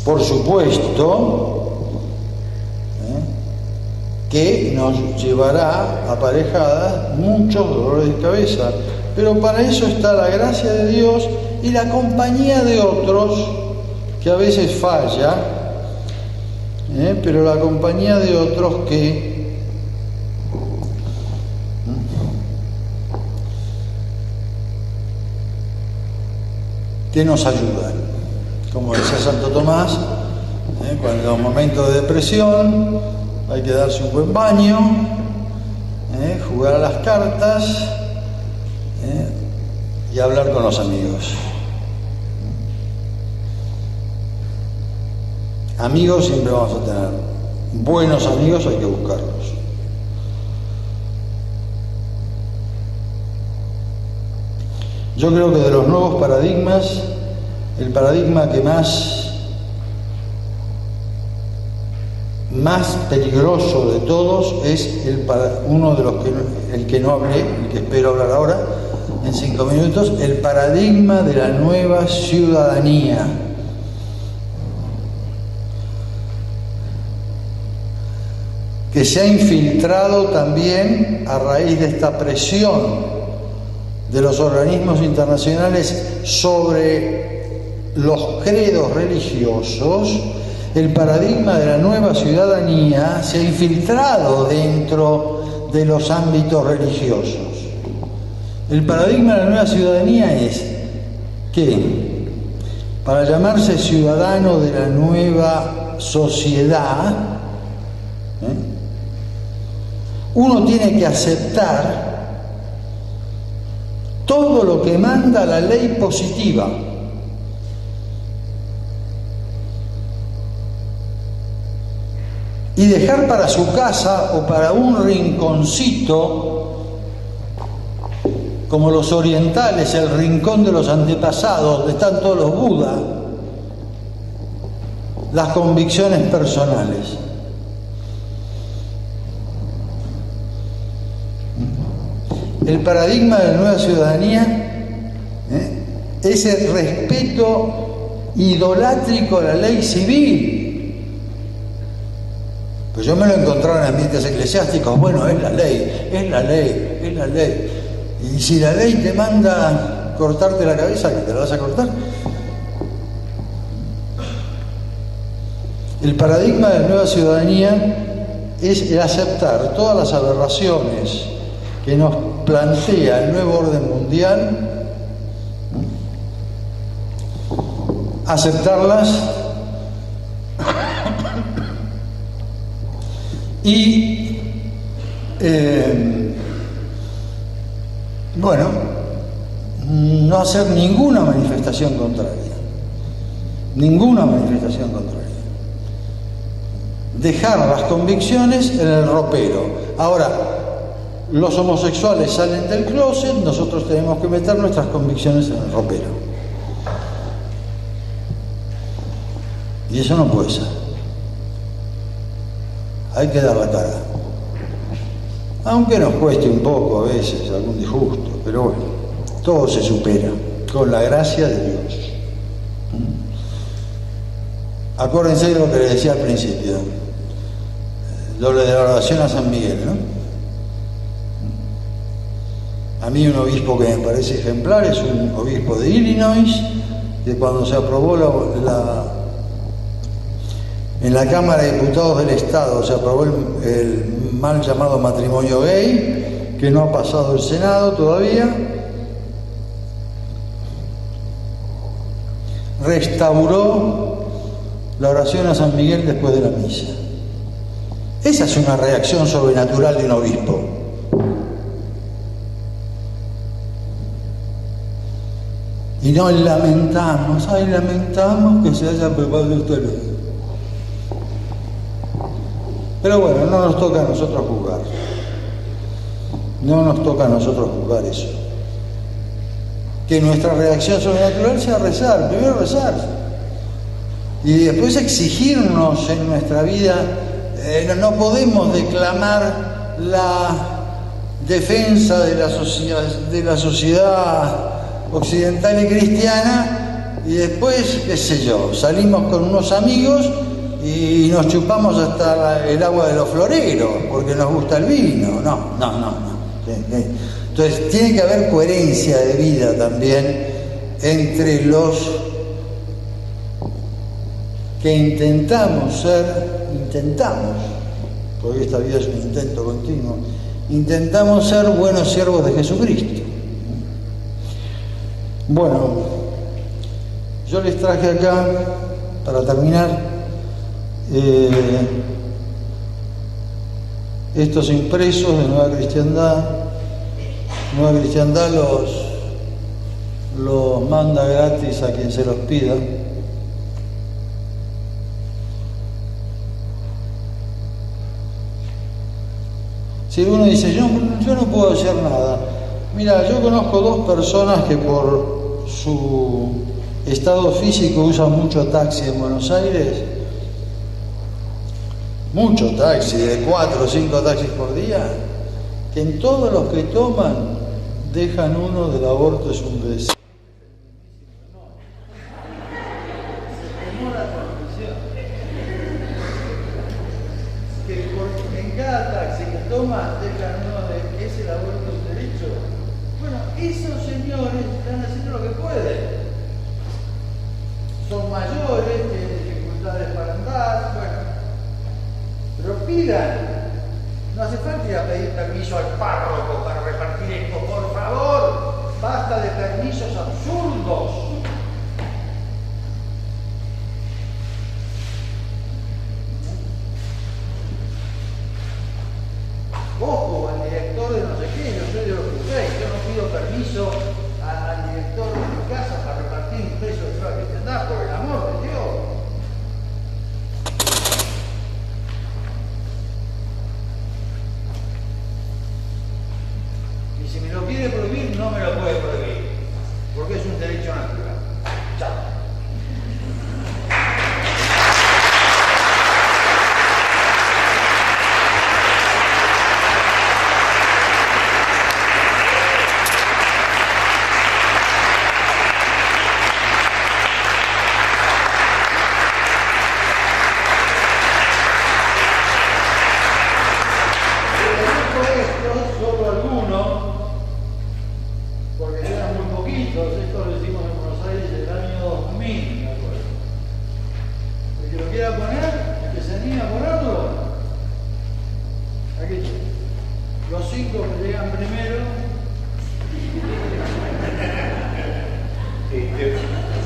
Por supuesto que nos llevará aparejadas muchos dolores de cabeza, pero para eso está la gracia de Dios y la compañía de otros, que a veces falla, pero la compañía de otros que nos ayudan. Como decía Santo Tomás, cuando en un momento de depresión hay que darse un buen baño, jugar a las cartas y hablar con los amigos. Amigos siempre vamos a tener. Buenos amigos hay que buscarlos. Yo creo que de los nuevos paradigmas, el paradigma que más peligroso de todos es uno de los el que no hablé, el que espero hablar ahora en 5 minutos, el paradigma de la nueva ciudadanía. Que se ha infiltrado también a raíz de esta presión de los organismos internacionales sobre los credos religiosos. El paradigma de la nueva ciudadanía se ha infiltrado dentro de los ámbitos religiosos. El paradigma de la nueva ciudadanía es que para llamarse ciudadano de la nueva sociedad, uno tiene que aceptar todo lo que manda la ley positiva. Y dejar para su casa o para un rinconcito, como los orientales, el rincón de los antepasados, donde están todos los Budas, las convicciones personales. El paradigma de la nueva ciudadanía es el respeto idolátrico a la ley civil. Pues yo me lo encontraba en ambientes eclesiásticos. Bueno, es la ley. Y si la ley te manda cortarte la cabeza, ¿que te la vas a cortar? El paradigma de la nueva ciudadanía es el aceptar todas las aberraciones que nos plantea el nuevo orden mundial, aceptarlas y no hacer ninguna manifestación contraria. Dejar las convicciones en el ropero. Ahora, los homosexuales salen del closet, nosotros tenemos que meter nuestras convicciones en el ropero. Y eso no puede ser. Hay que dar la cara. Aunque nos cueste un poco a veces, algún disgusto, pero bueno, todo se supera con la gracia de Dios. Acuérdense de lo que les decía al principio, lo de la oración a San Miguel, ¿no? A mí un obispo que me parece ejemplar es un obispo de Illinois, que cuando se aprobó En la Cámara de Diputados del Estado se aprobó el mal llamado matrimonio gay, que no ha pasado el Senado todavía. Restauró la oración a San Miguel después de la misa. Esa es una reacción sobrenatural de un obispo. Y no lamentamos, lamentamos que se haya preparado esta ley. Pero bueno, no nos toca a nosotros juzgar. No nos toca a nosotros juzgar eso. Que nuestra reacción sobrenatural sea rezar, primero rezar. Y después exigirnos en nuestra vida. No podemos declamar la defensa de la sociedad occidental y cristiana y después, qué sé yo, salimos con unos amigos y nos chupamos hasta el agua de los floreros porque nos gusta el vino. No. Entonces tiene que haber coherencia de vida también entre los que intentamos, porque esta vida es un intento continuo, intentamos ser buenos siervos de Jesucristo. Bueno, yo les traje acá, para terminar, estos impresos de Nueva Cristiandad. Nueva Cristiandad los manda gratis a quien se los pida. Si uno dice, yo no puedo hacer nada. Mira, yo conozco dos personas que por su estado físico usan mucho taxi en Buenos Aires. Mucho taxi, de 4 o 5 taxis por día, que en todos los que toman dejan uno del aborto es un beso. En cada taxi que toman dejan uno de ¿es el aborto un derecho? Bueno, esos señores están haciendo lo que pueden. Son mayores, tienen dificultades para andar, bueno. Pero pidan. No hace falta ir a pedir permiso al párroco para repartir esto, por favor. Basta de permisos absurdos. Ojo, al director de no sé qué, yo soy de lo que sé, yo no pido permiso al director de mi casa para repartir un peso de Nueva Cristiandad, por el amor de Dios. Y si me lo quiere prohibir, no me lo puede prohibir, porque es un derecho natural. Chao.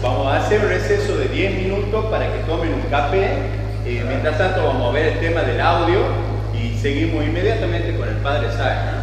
Vamos a hacer un receso de 10 minutos para que tomen un café. Mientras tanto vamos a ver el tema del audio y seguimos inmediatamente con el Padre Sáenz.